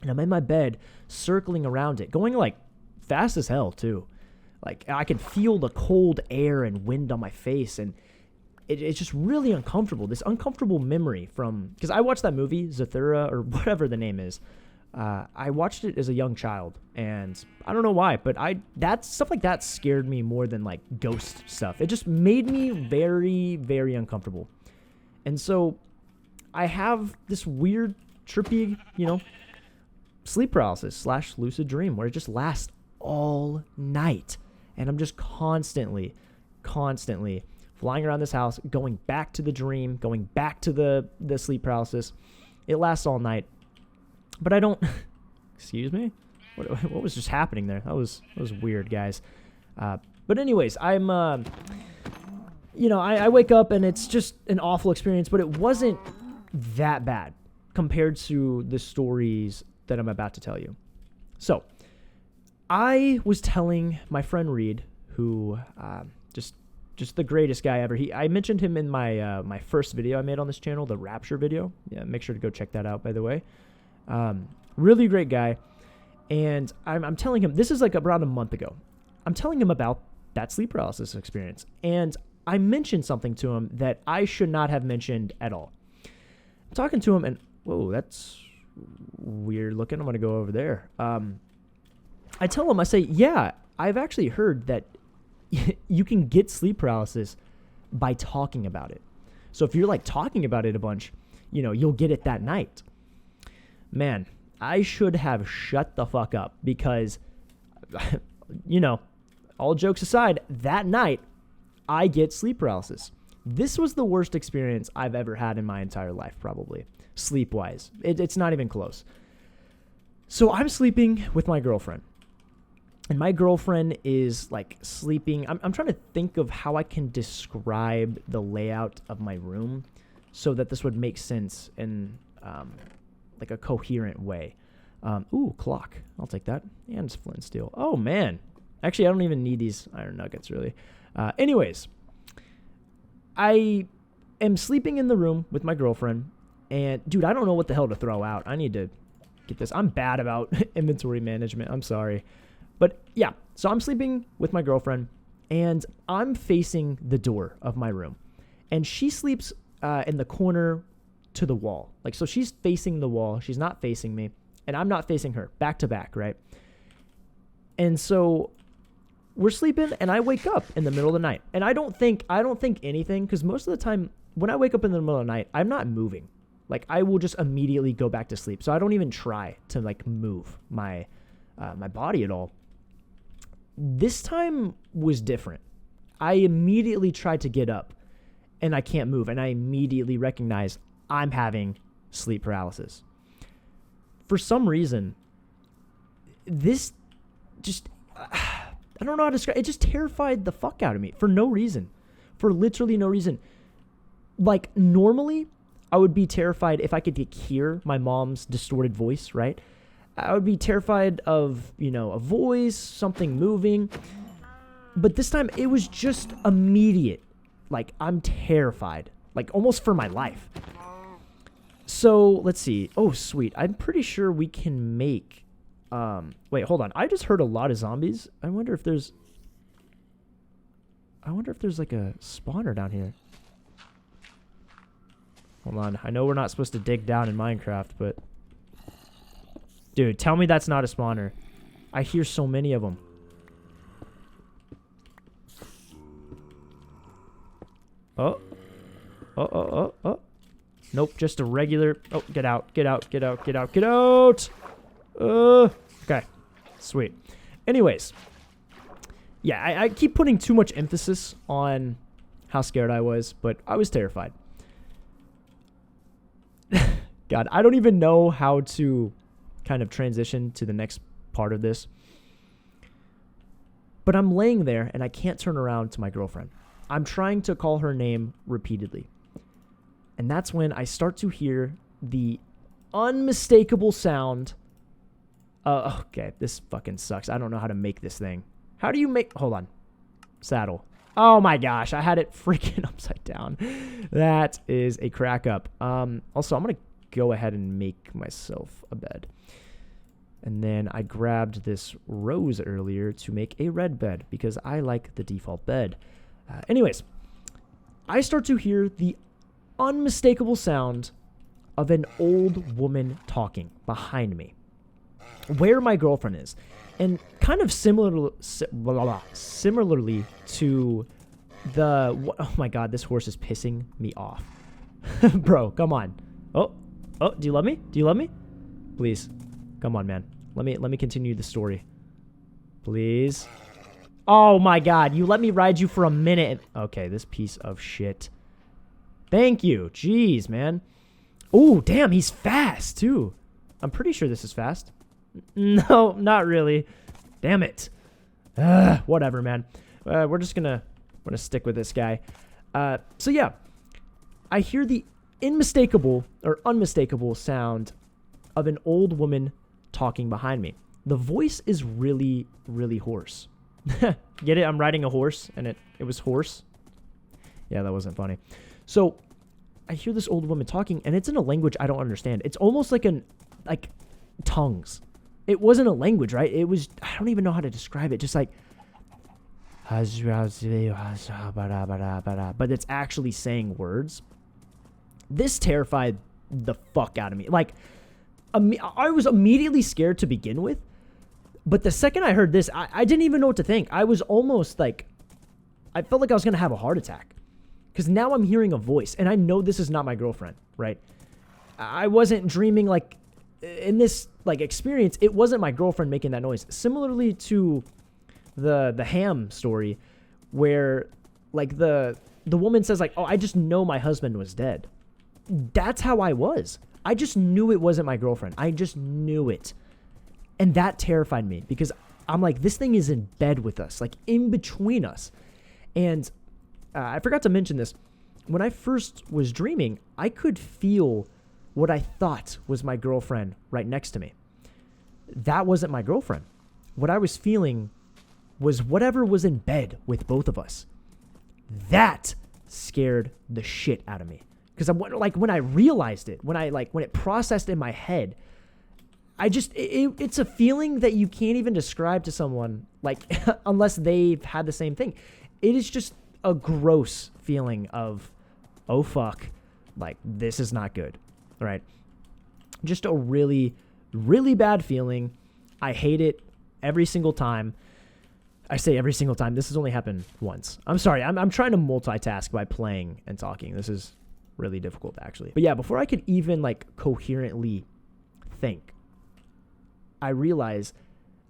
And I'm in my bed, circling around it, going like fast as hell too. Like, I can feel the cold air and wind on my face, and it's just really uncomfortable. This uncomfortable memory because I watched that movie, Zathura, or whatever the name is. I watched it as a young child, and I don't know why, but that stuff like that scared me more than like ghost stuff. It just made me very, very uncomfortable. And so I have this weird, trippy, sleep paralysis / lucid dream where it just lasts all night. And I'm just constantly flying around this house, going back to the dream, going back to the sleep paralysis. It lasts all night. But I don't, excuse me? What was just happening there? That was weird, guys. But anyways, I'm, I wake up and it's just an awful experience, but it wasn't that bad compared to the stories that I'm about to tell you. So, I was telling my friend Reed, who just the greatest guy ever. I mentioned him in my my first video I made on this channel, the Rapture video. Yeah, make sure to go check that out, by the way. Really great guy. And I'm telling him, this is like around a month ago. I'm telling him about that sleep paralysis experience. And I mentioned something to him that I should not have mentioned at all. I'm talking to him, and whoa, that's weird looking. I'm going to go over there. I tell him, I say, yeah, I've actually heard that you can get sleep paralysis by talking about it. So if you're like talking about it a bunch, you'll get it that night. Man, I should have shut the fuck up because, all jokes aside, that night I get sleep paralysis. This was the worst experience I've ever had in my entire life, probably, sleep-wise. It's not even close. So I'm sleeping with my girlfriend. And my girlfriend is like sleeping. I'm trying to think of how I can describe the layout of my room so that this would make sense in like a coherent way. Ooh, clock. I'll take that. And flint and steel. Oh, man. Actually, I don't even need these iron nuggets, really. Anyways, I am sleeping in the room with my girlfriend. And, dude, I don't know what the hell to throw out. I need to get this. I'm bad about inventory management. I'm sorry. But yeah, so I'm sleeping with my girlfriend, and I'm facing the door of my room. And she sleeps in the corner to the wall. Like, so she's facing the wall. She's not facing me. And I'm not facing her. Back to back, right? And so we're sleeping, and I wake up in the middle of the night. And I don't think anything, because most of the time when I wake up in the middle of the night, I'm not moving. Like, I will just immediately go back to sleep. So I don't even try to like move my my body at all. This time was different. I immediately tried to get up, and I can't move. And I immediately recognized I'm having sleep paralysis. For some reason, this just, I don't know how to describe it. It just terrified the fuck out of me for no reason. For literally no reason. Like, normally, I would be terrified if I could hear my mom's distorted voice, right? I would be terrified of, you know, a voice, something moving. But this time, it was just immediate. Like, I'm terrified. Like, almost for my life. So, let's see. Oh, sweet. I'm pretty sure we can make... wait, hold on. I just heard a lot of zombies. I wonder if there's like a spawner down here. Hold on. I know we're not supposed to dig down in Minecraft, but... Dude, tell me that's not a spawner. I hear so many of them. Oh. Oh. Nope, just a regular... Oh, get out. Okay. Sweet. Anyways. Yeah, I keep putting too much emphasis on how scared I was, but I was terrified. God, I don't even know how to kind of transition to the next part of this. But I'm laying there, and I can't turn around to my girlfriend. I'm trying to call her name repeatedly. And that's when I start to hear the unmistakable sound. Okay, this fucking sucks. I don't know how to make this thing. How do you make... Hold on. Saddle. Oh my gosh, I had it freaking upside down. That is a crack up. Also, I'm going to go ahead and make myself a bed. And then I grabbed this rose earlier to make a red bed because I like the default bed. Anyways, I start to hear the unmistakable sound of an old woman talking behind me, where my girlfriend is. And kind of similarly to the... Oh my god, this horse is pissing me off. Bro, come on. Oh, do you love me? Please. Come on, man. Let me continue the story. Please. Oh my god, you let me ride you for a minute. Okay, this piece of shit. Thank you. Jeez, man. Oh, damn, he's fast, too. I'm pretty sure this is fast. No, not really. Damn it. Whatever, man. We're just gonna stick with this guy. So yeah, I hear the unmistakable sound of an old woman talking behind me. The voice is really, really hoarse. Get it? I'm riding a horse, and it was hoarse. Yeah, that wasn't funny. So I hear this old woman talking, and it's in a language I don't understand. It's almost like tongues. It wasn't a language, right? It was, I don't even know how to describe it. Just like, but it's actually saying words. This terrified the fuck out of me. Like, I was immediately scared to begin with. But the second I heard this, I didn't even know what to think. I was almost like, I felt like I was going to have a heart attack. Because now I'm hearing a voice, and I know this is not my girlfriend, right? I wasn't dreaming like, in this like experience, it wasn't my girlfriend making that noise. Similarly to the ham story, where like the woman says like, oh, I just know my husband was dead. That's how I was. I just knew it wasn't my girlfriend. I just knew it. And that terrified me because I'm like, this thing is in bed with us, like in between us. And I forgot to mention this. When I first was dreaming, I could feel what I thought was my girlfriend right next to me. That wasn't my girlfriend. What I was feeling was whatever was in bed with both of us. That scared the shit out of me. Because like when I realized it, when it processed in my head, I just, it's a feeling that you can't even describe to someone, like, unless they've had the same thing. It is just a gross feeling of, oh fuck, like, this is not good. right? Just a really, really bad feeling. I hate it every single time. I say every single time. This has only happened once. I'm sorry. I'm trying to multitask by playing and talking. This is really difficult, actually. But yeah, before I could even like coherently think, I realize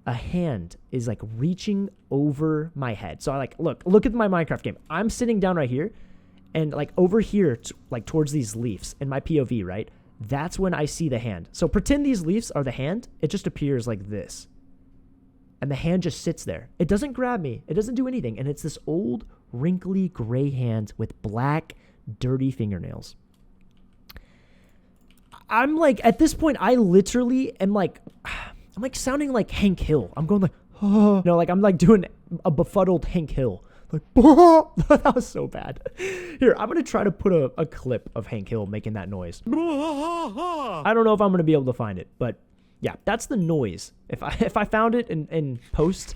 a hand is like reaching over my head. So I like, look at my Minecraft game. I'm sitting down right here, and like over here, like towards these leaves in my POV, right? That's when I see the hand. So pretend these leaves are the hand. It just appears like this. And the hand just sits there. It doesn't grab me. It doesn't do anything. And it's this old, wrinkly, gray hand with black, dirty fingernails. I'm like, at this point, I literally am like, I'm like sounding like Hank Hill. I'm going like, oh. No, like I'm like doing a befuddled Hank Hill. Like, that was so bad. Here, I'm going to try to put a clip of Hank Hill making that noise. I don't know if I'm going to be able to find it, but yeah, that's the noise. If I found it in post,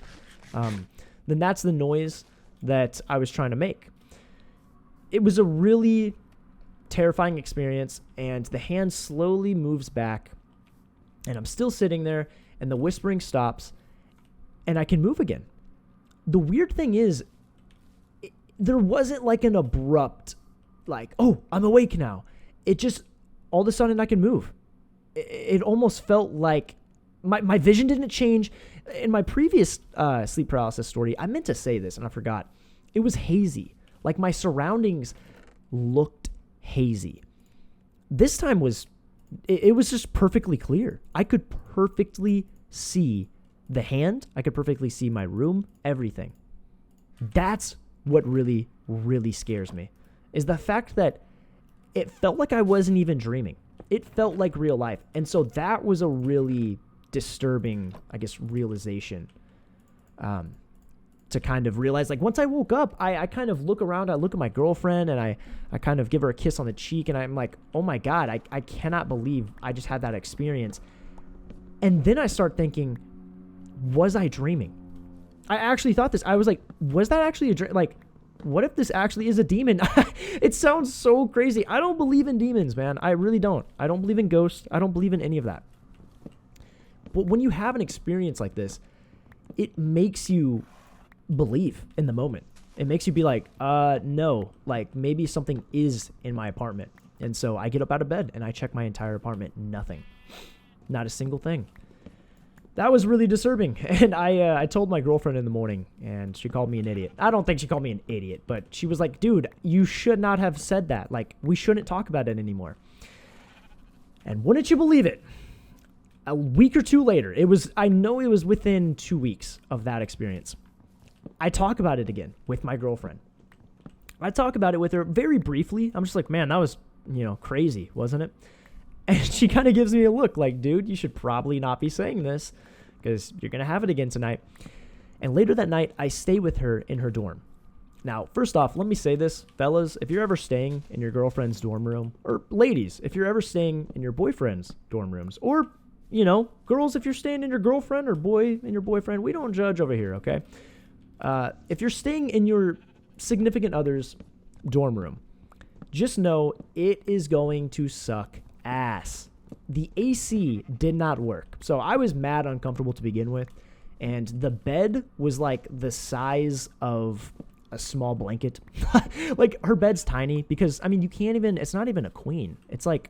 then that's the noise that I was trying to make. It was a really terrifying experience, and the hand slowly moves back, and I'm still sitting there, and the whispering stops, and I can move again. The weird thing is, there wasn't like an abrupt, like, oh, I'm awake now. It just, all of a sudden I can move. It almost felt like my vision didn't change. In my previous sleep paralysis story, I meant to say this and I forgot. It was hazy. Like my surroundings looked hazy. This time it was just perfectly clear. I could perfectly see the hand. I could perfectly see my room, everything. That's what really, really scares me, is the fact that it felt like I wasn't even dreaming. It felt like real life. And so that was a really disturbing, I guess, realization to kind of realize, like, once I woke up, I kind of look around, I look at my girlfriend, and I kind of give her a kiss on the cheek, and I'm like, oh my God, I cannot believe I just had that experience. And then I start thinking, was I dreaming? I actually thought this. I was like, was that actually a dream? Like, what if this actually is a demon? It sounds so crazy. I don't believe in demons, man. I really don't. I don't believe in ghosts. I don't believe in any of that. But when you have an experience like this, it makes you believe in the moment. It makes you be like, no, like maybe something is in my apartment. And so I get up out of bed and I check my entire apartment. Nothing. Not a single thing. That was really disturbing. And I told my girlfriend in the morning, and she called me an idiot. I don't think she called me an idiot, but she was like, dude, you should not have said that. Like, we shouldn't talk about it anymore. And wouldn't you believe it? A week or two later, I know it was within 2 weeks of that experience, I talk about it again with my girlfriend. I talk about it with her very briefly. I'm just like, man, that was, crazy, wasn't it? And she kind of gives me a look like, dude, you should probably not be saying this because you're going to have it again tonight. And later that night, I stay with her in her dorm. Now, first off, let me say this, fellas, if you're ever staying in your girlfriend's dorm room, or ladies, if you're ever staying in your boyfriend's dorm rooms, or, girls, if you're staying in your girlfriend or boy in your boyfriend, we don't judge over here, okay? If you're staying in your significant other's dorm room, just know it is going to suck ass. The AC did not work. So I was mad uncomfortable to begin with. And the bed was like the size of a small blanket. Like her bed's tiny because, it's not even a queen. It's like,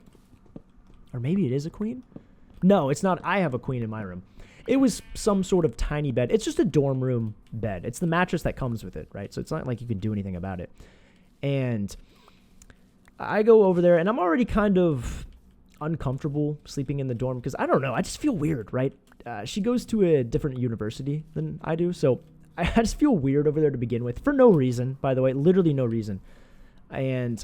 or maybe it is a queen. No, it's not. I have a queen in my room. It was some sort of tiny bed. It's just a dorm room bed. It's the mattress that comes with it, right? So it's not like you can do anything about it. And I go over there and I'm already kind of uncomfortable sleeping in the dorm because I don't know. I just feel weird, right? She goes to a different university than I do. So I just feel weird over there to begin with for no reason, by the way, literally no reason. And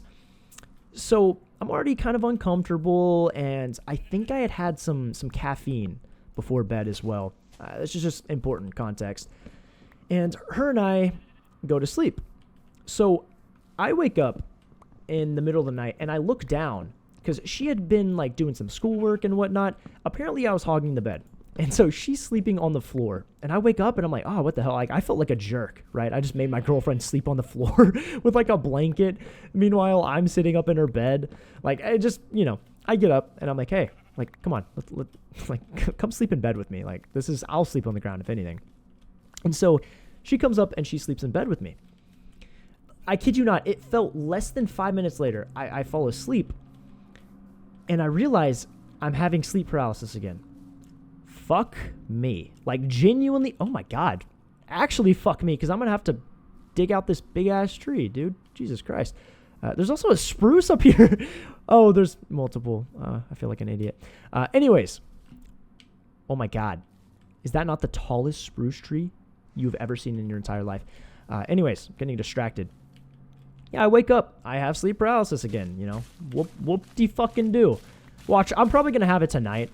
so I'm already kind of uncomfortable. And I think I had some caffeine before bed as well. This is just important context. And her and I go to sleep. So I wake up in the middle of the night and I look down because she had been like doing some schoolwork and whatnot. Apparently I was hogging the bed. And so she's sleeping on the floor. And I wake up and I'm like, oh, what the hell? Like, I felt like a jerk, right? I just made my girlfriend sleep on the floor with like a blanket. Meanwhile, I'm sitting up in her bed. Like, I just, I get up and I'm like, hey, like, come on, like, come sleep in bed with me. Like, I'll sleep on the ground if anything. And so she comes up and she sleeps in bed with me. I kid you not, it felt less than 5 minutes later, I fall asleep and I realize I'm having sleep paralysis again. Fuck me. Like, genuinely, oh my God. Actually, fuck me, because I'm going to have to dig out this big-ass tree, dude. Jesus Christ. There's also a spruce up here. Oh, there's multiple. I feel like an idiot. Anyways. Oh my God. Is that not the tallest spruce tree you've ever seen in your entire life? Anyways, getting distracted. Yeah, I wake up. I have sleep paralysis again, you know. Whoop-de-fucking-do. Watch, I'm probably going to have it tonight.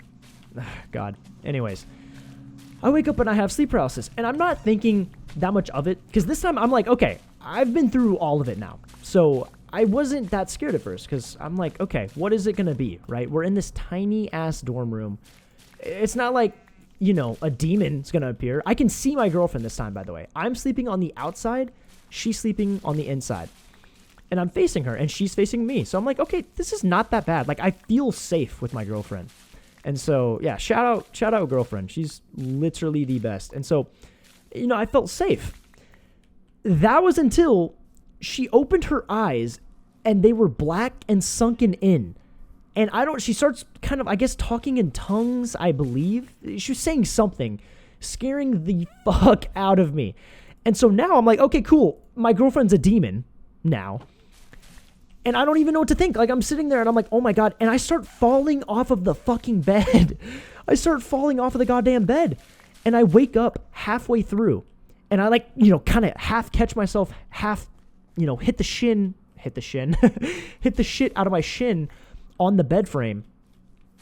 God. Anyways. I wake up and I have sleep paralysis. And I'm not thinking that much of it. Because this time I'm like, okay, I've been through all of it now. So I wasn't that scared at first. Because I'm like, okay, what is it going to be, right? We're in this tiny-ass dorm room. It's not like, you know, a demon's going to appear. I can see my girlfriend this time, by the way. I'm sleeping on the outside. She's sleeping on the inside. And I'm facing her, and she's facing me. So I'm like, okay, this is not that bad. Like, I feel safe with my girlfriend. And so, yeah, shout out girlfriend. She's literally the best. And so, you know, I felt safe. That was until she opened her eyes, and they were black and sunken in. And she starts kind of, I guess, talking in tongues, I believe. She was saying something, scaring the fuck out of me. And so now I'm like, okay, cool. My girlfriend's a demon now. And I don't even know what to think. Like, I'm sitting there and I'm like, oh my God. And I start falling off of the fucking bed. I start falling off of the goddamn bed. And I wake up halfway through. And I, like, you know, kind of half catch myself, half, you know, hit the shit out of my shin on the bed frame.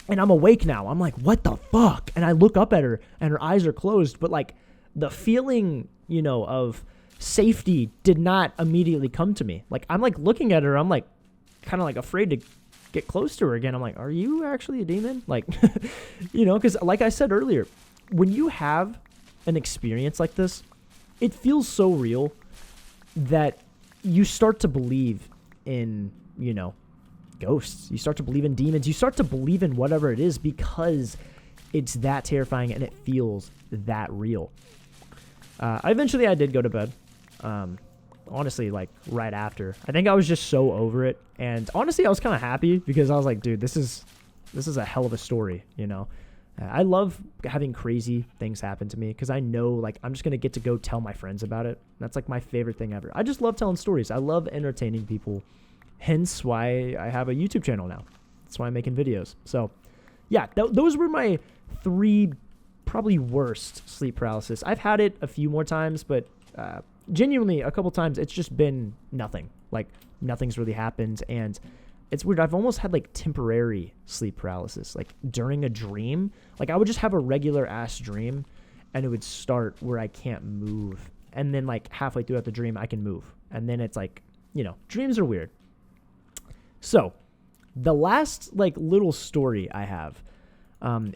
And I'm awake now. I'm like, what the fuck? And I look up at her and her eyes are closed. But, like, the feeling, you know, of safety did not immediately come to me. Like, I'm like looking at her, I'm like kind of like afraid to get close to her again. I'm like, are you actually a demon? Like, you know, because like I said earlier, when you have an experience like this, it feels so real that you start to believe in, you know, ghosts. You start to believe in demons. You start to believe in whatever it is because it's that terrifying and it feels that real. I did go to bed. Honestly, like right after. I think I was just so over it. And honestly, I was kind of happy because I was like, dude, this is a hell of a story, you know? I love having crazy things happen to me because I know, like, I'm just going to get to go tell my friends about it. That's like my favorite thing ever. I just love telling stories. I love entertaining people. Hence why I have a YouTube channel now. That's why I'm making videos. So yeah, those were my 3 probably worst sleep paralysis. I've had it a few more times, but genuinely a couple times it's just been nothing. Like, nothing's really happened. And it's weird. I've almost had like temporary sleep paralysis, like during a dream. Like, I would just have a regular ass dream and it would start where I can't move. And then like halfway throughout the dream, I can move. And then it's like, you know, dreams are weird. So the last like little story I have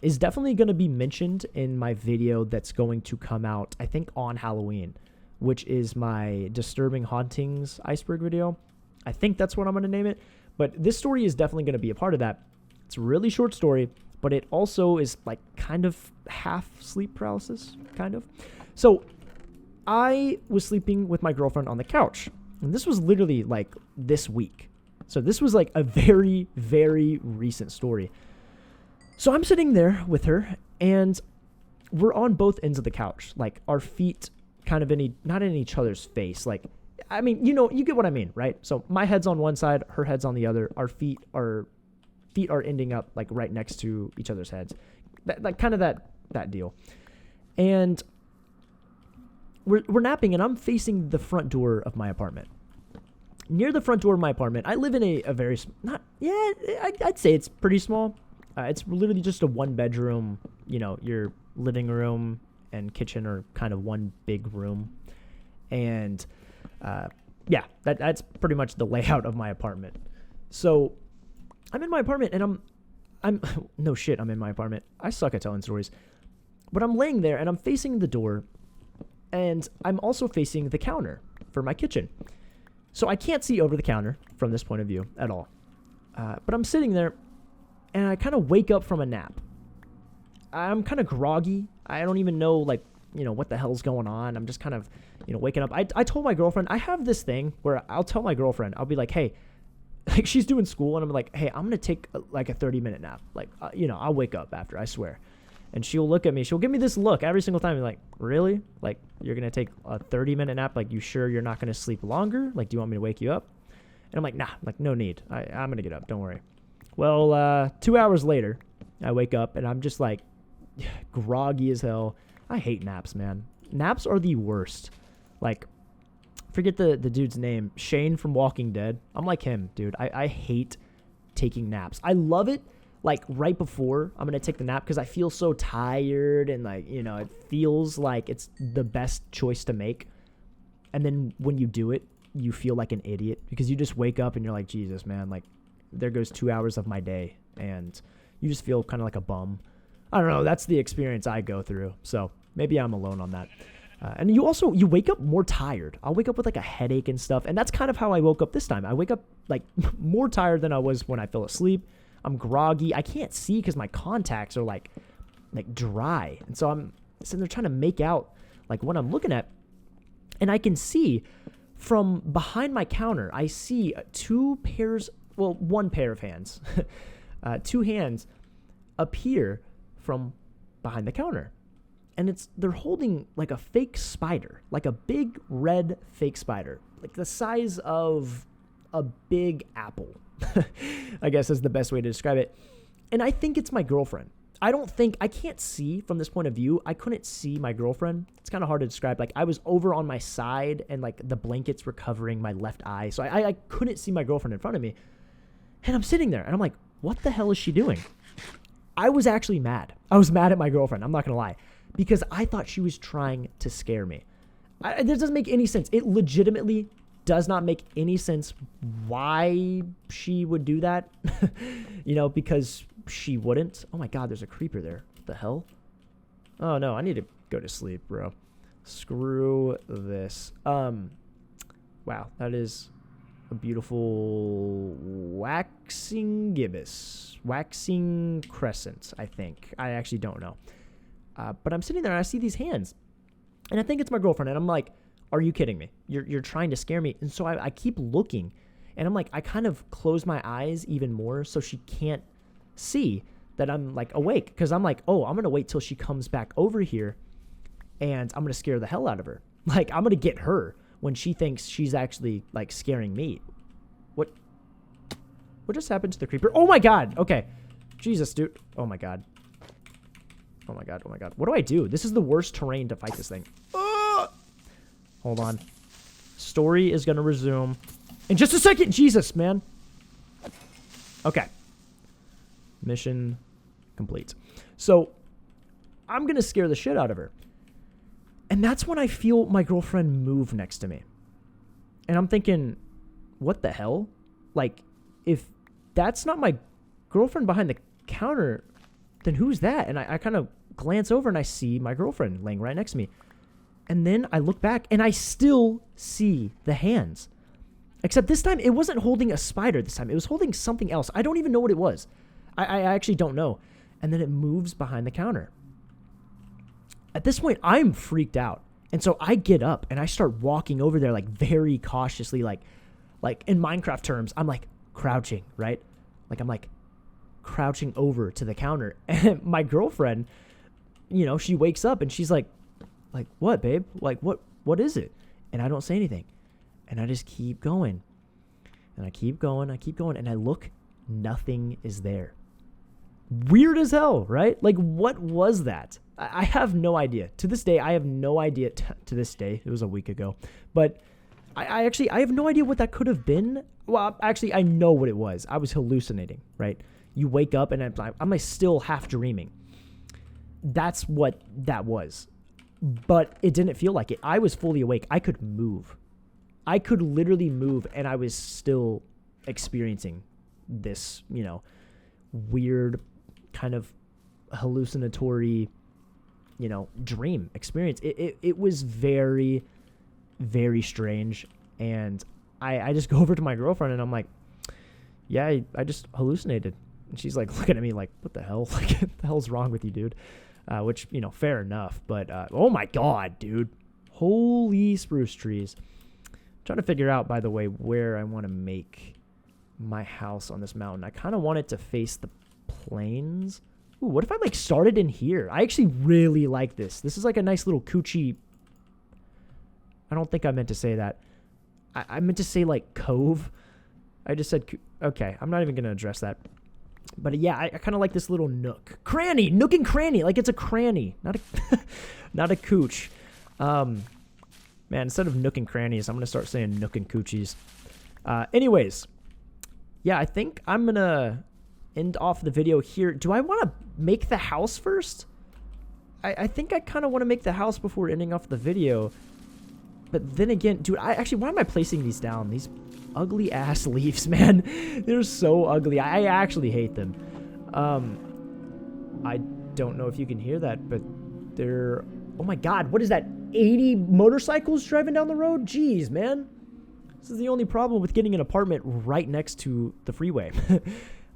is definitely going to be mentioned in my video that's going to come out, I think, on Halloween, which is my Disturbing Hauntings iceberg video. I think that's what I'm going to name it. But this story is definitely going to be a part of that. It's a really short story, but it also is like kind of half sleep paralysis, kind of. So I was sleeping with my girlfriend on the couch, and this was literally like this week. So this was like a very, very recent story. So I'm sitting there with her, and we're on both ends of the couch, like our feet kind of not in each other's face. Like, I mean, you know, you get what I mean, right? So my head's on one side, her head's on the other. Our feet are ending up like right next to each other's heads. That deal. And we're napping, and I'm facing the front door of my apartment. Near the front door of my apartment, I live in a very I'd say it's pretty small. It's literally just a 1-bedroom, you know, your living room and kitchen are kind of one big room. And that's pretty much the layout of my apartment. So I'm in my apartment, and I'm no shit, I'm in my apartment. I suck at telling stories. But I'm laying there, and I'm facing the door, and I'm also facing the counter for my kitchen. So I can't see over the counter from this point of view at all. But I'm sitting there, and I kind of wake up from a nap. I'm kind of groggy. I don't even know, like, what the hell's going on. I'm just kind of, waking up. I told my girlfriend, I have this thing where I'll tell my girlfriend, I'll be like, hey, like she's doing school, and I'm like, hey, I'm going to take like a 30-minute nap. Like, I'll wake up after, I swear. And she'll look at me. She'll give me this look every single time. Like, really? Like, you're going to take a 30-minute nap? Like, you sure you're not going to sleep longer? Like, do you want me to wake you up? And I'm like, nah, like, no need. I'm going to get up. Don't worry. Well, 2 hours later, I wake up, and I'm just like groggy as hell. I hate naps, man. Naps are the worst. Like, forget the dude's name, Shane from Walking Dead. I'm like him, dude. I hate taking naps. I love it, like, right before I'm going to take the nap because I feel so tired and, like, it feels like it's the best choice to make. And then when you do it, you feel like an idiot because you just wake up and you're like, Jesus, man, like, there goes 2 hours of my day. And you just feel kind of like a bum. I don't know. That's the experience I go through. So maybe I'm alone on that. And you wake up more tired. I'll wake up with like a headache and stuff. And that's kind of how I woke up this time. I wake up like more tired than I was when I fell asleep. I'm groggy. I can't see because my contacts are like dry. And so I'm sitting there trying to make out like what I'm looking at. And I can see from behind my counter, I see one pair of hands, 2 hands appear from behind the counter. And they're holding like a fake spider, like a big red fake spider, like the size of a big apple, I guess is the best way to describe it. And I think it's my girlfriend. I can't see from this point of view. I couldn't see my girlfriend. It's kind of hard to describe. Like, I was over on my side and like the blankets were covering my left eye. So I couldn't see my girlfriend in front of me. And I'm sitting there and I'm like, what the hell is she doing? I was actually mad. I was mad at my girlfriend. I'm not going to lie. Because I thought she was trying to scare me. This doesn't make any sense. It legitimately does not make any sense why she would do that. Because she wouldn't. Oh my God, there's a creeper there. What the hell? Oh no, I need to go to sleep, bro. Screw this. Wow, that is a beautiful waxing gibbous. Waxing crescent, I think. I actually don't know. But I'm sitting there and I see these hands. And I think it's my girlfriend. And I'm like, are you kidding me? You're trying to scare me. And so I keep looking. And I'm like, I kind of close my eyes even more so she can't see that I'm like awake. Because I'm like, oh, I'm going to wait till she comes back over here. And I'm going to scare the hell out of her. Like, I'm going to get her when she thinks she's actually like scaring me. What just happened to the creeper? Oh my God. Okay. Jesus, dude. Oh my God. Oh my God. What do I do? This is the worst terrain to fight this thing. Hold on. Story is going to resume in just a second. Jesus, man. Okay. Mission complete. So I'm going to scare the shit out of her. And that's when I feel my girlfriend move next to me. And I'm thinking, what the hell? Like, if that's not my girlfriend behind the counter, then who's that? And I kind of glance over and I see my girlfriend laying right next to me. And then I look back and I still see the hands. Except this time it wasn't holding a spider this time. It was holding something else. I don't even know what it was. I actually don't know. And then it moves behind the counter. At this point, I'm freaked out. And so I get up and I start walking over there like very cautiously, like in Minecraft terms, I'm like crouching, right? Like I'm like crouching over to the counter. And my girlfriend, she wakes up and she's like, what, babe? Like, what is it? And I don't say anything. And I just keep going. And I keep going. And I look, nothing is there. Weird as hell, right? Like, what was that? I have no idea. To this day, I have no idea. To this day, it was a week ago. But I have no idea what that could have been. Well, actually, I know what it was. I was hallucinating, right? You wake up and I'm still half dreaming. That's what that was. But it didn't feel like it. I was fully awake. I could move. I could literally move, and I was still experiencing this, weird kind of hallucinatory, dream experience. It was very, very strange. And I just go over to my girlfriend and I'm like, yeah, I just hallucinated. And she's like looking at me like, what the hell? Like, what the hell's wrong with you, dude? Which, you know, fair enough. But, oh my God, dude. Holy spruce trees. I'm trying to figure out, by the way, where I want to make my house on this mountain. I kind of want it to face the plains. Ooh, what if I like started in here? I actually really like this. This is like a nice little coochie. I don't think I meant to say that. I meant to say like cove. I just said, okay, I'm not even going to address that. But yeah, I kind of like this little nook. Cranny, nook and cranny. Like it's a cranny, not a, not a cooch. Man, instead of nook and crannies, I'm going to start saying nook and coochies. Anyways, yeah, I think I'm going to end off the video here. Do I want to make the house first? I think I kind of want to make the house before ending off the video. But then again, dude, why am I placing these down? These ugly ass leaves, man. They're so ugly. I actually hate them. I don't know if you can hear that, but they're, oh my God, what is that? 80 motorcycles driving down the road? Jeez, man. This is the only problem with getting an apartment right next to the freeway.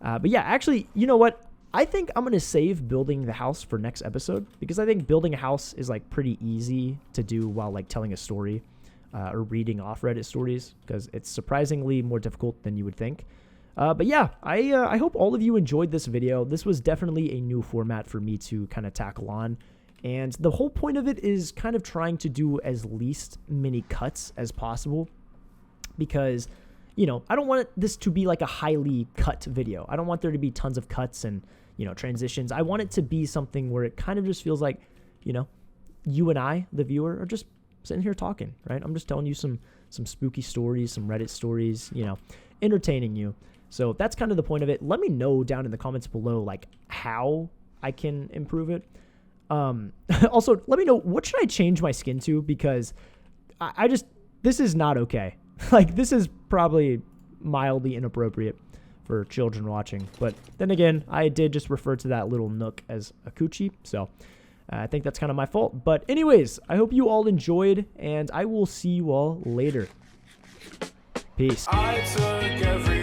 But yeah, actually, you know what? I think I'm going to save building the house for next episode, because I think building a house is like pretty easy to do while like telling a story or reading off Reddit stories, because it's surprisingly more difficult than you would think. But yeah, I hope all of you enjoyed this video. This was definitely a new format for me to kind of tackle on. And the whole point of it is kind of trying to do as least many cuts as possible, because, you know, I don't want this to be like a highly cut video. I don't want there to be tons of cuts and, you know, transitions. I want it to be something where it kind of just feels like, you know, you and I, the viewer, are just sitting here talking, right? I'm just telling you some spooky stories, some Reddit stories, you know, entertaining you. So that's kind of the point of it. Let me know down in the comments below, like, how I can improve it. Also, let me know, what should I change my skin to? Because I just, this is not okay. Like, this is probably mildly inappropriate for children watching. But then again, I did just refer to that little nook as a coochie. So I think that's kind of my fault. But anyways, I hope you all enjoyed, and I will see you all later. Peace. I took every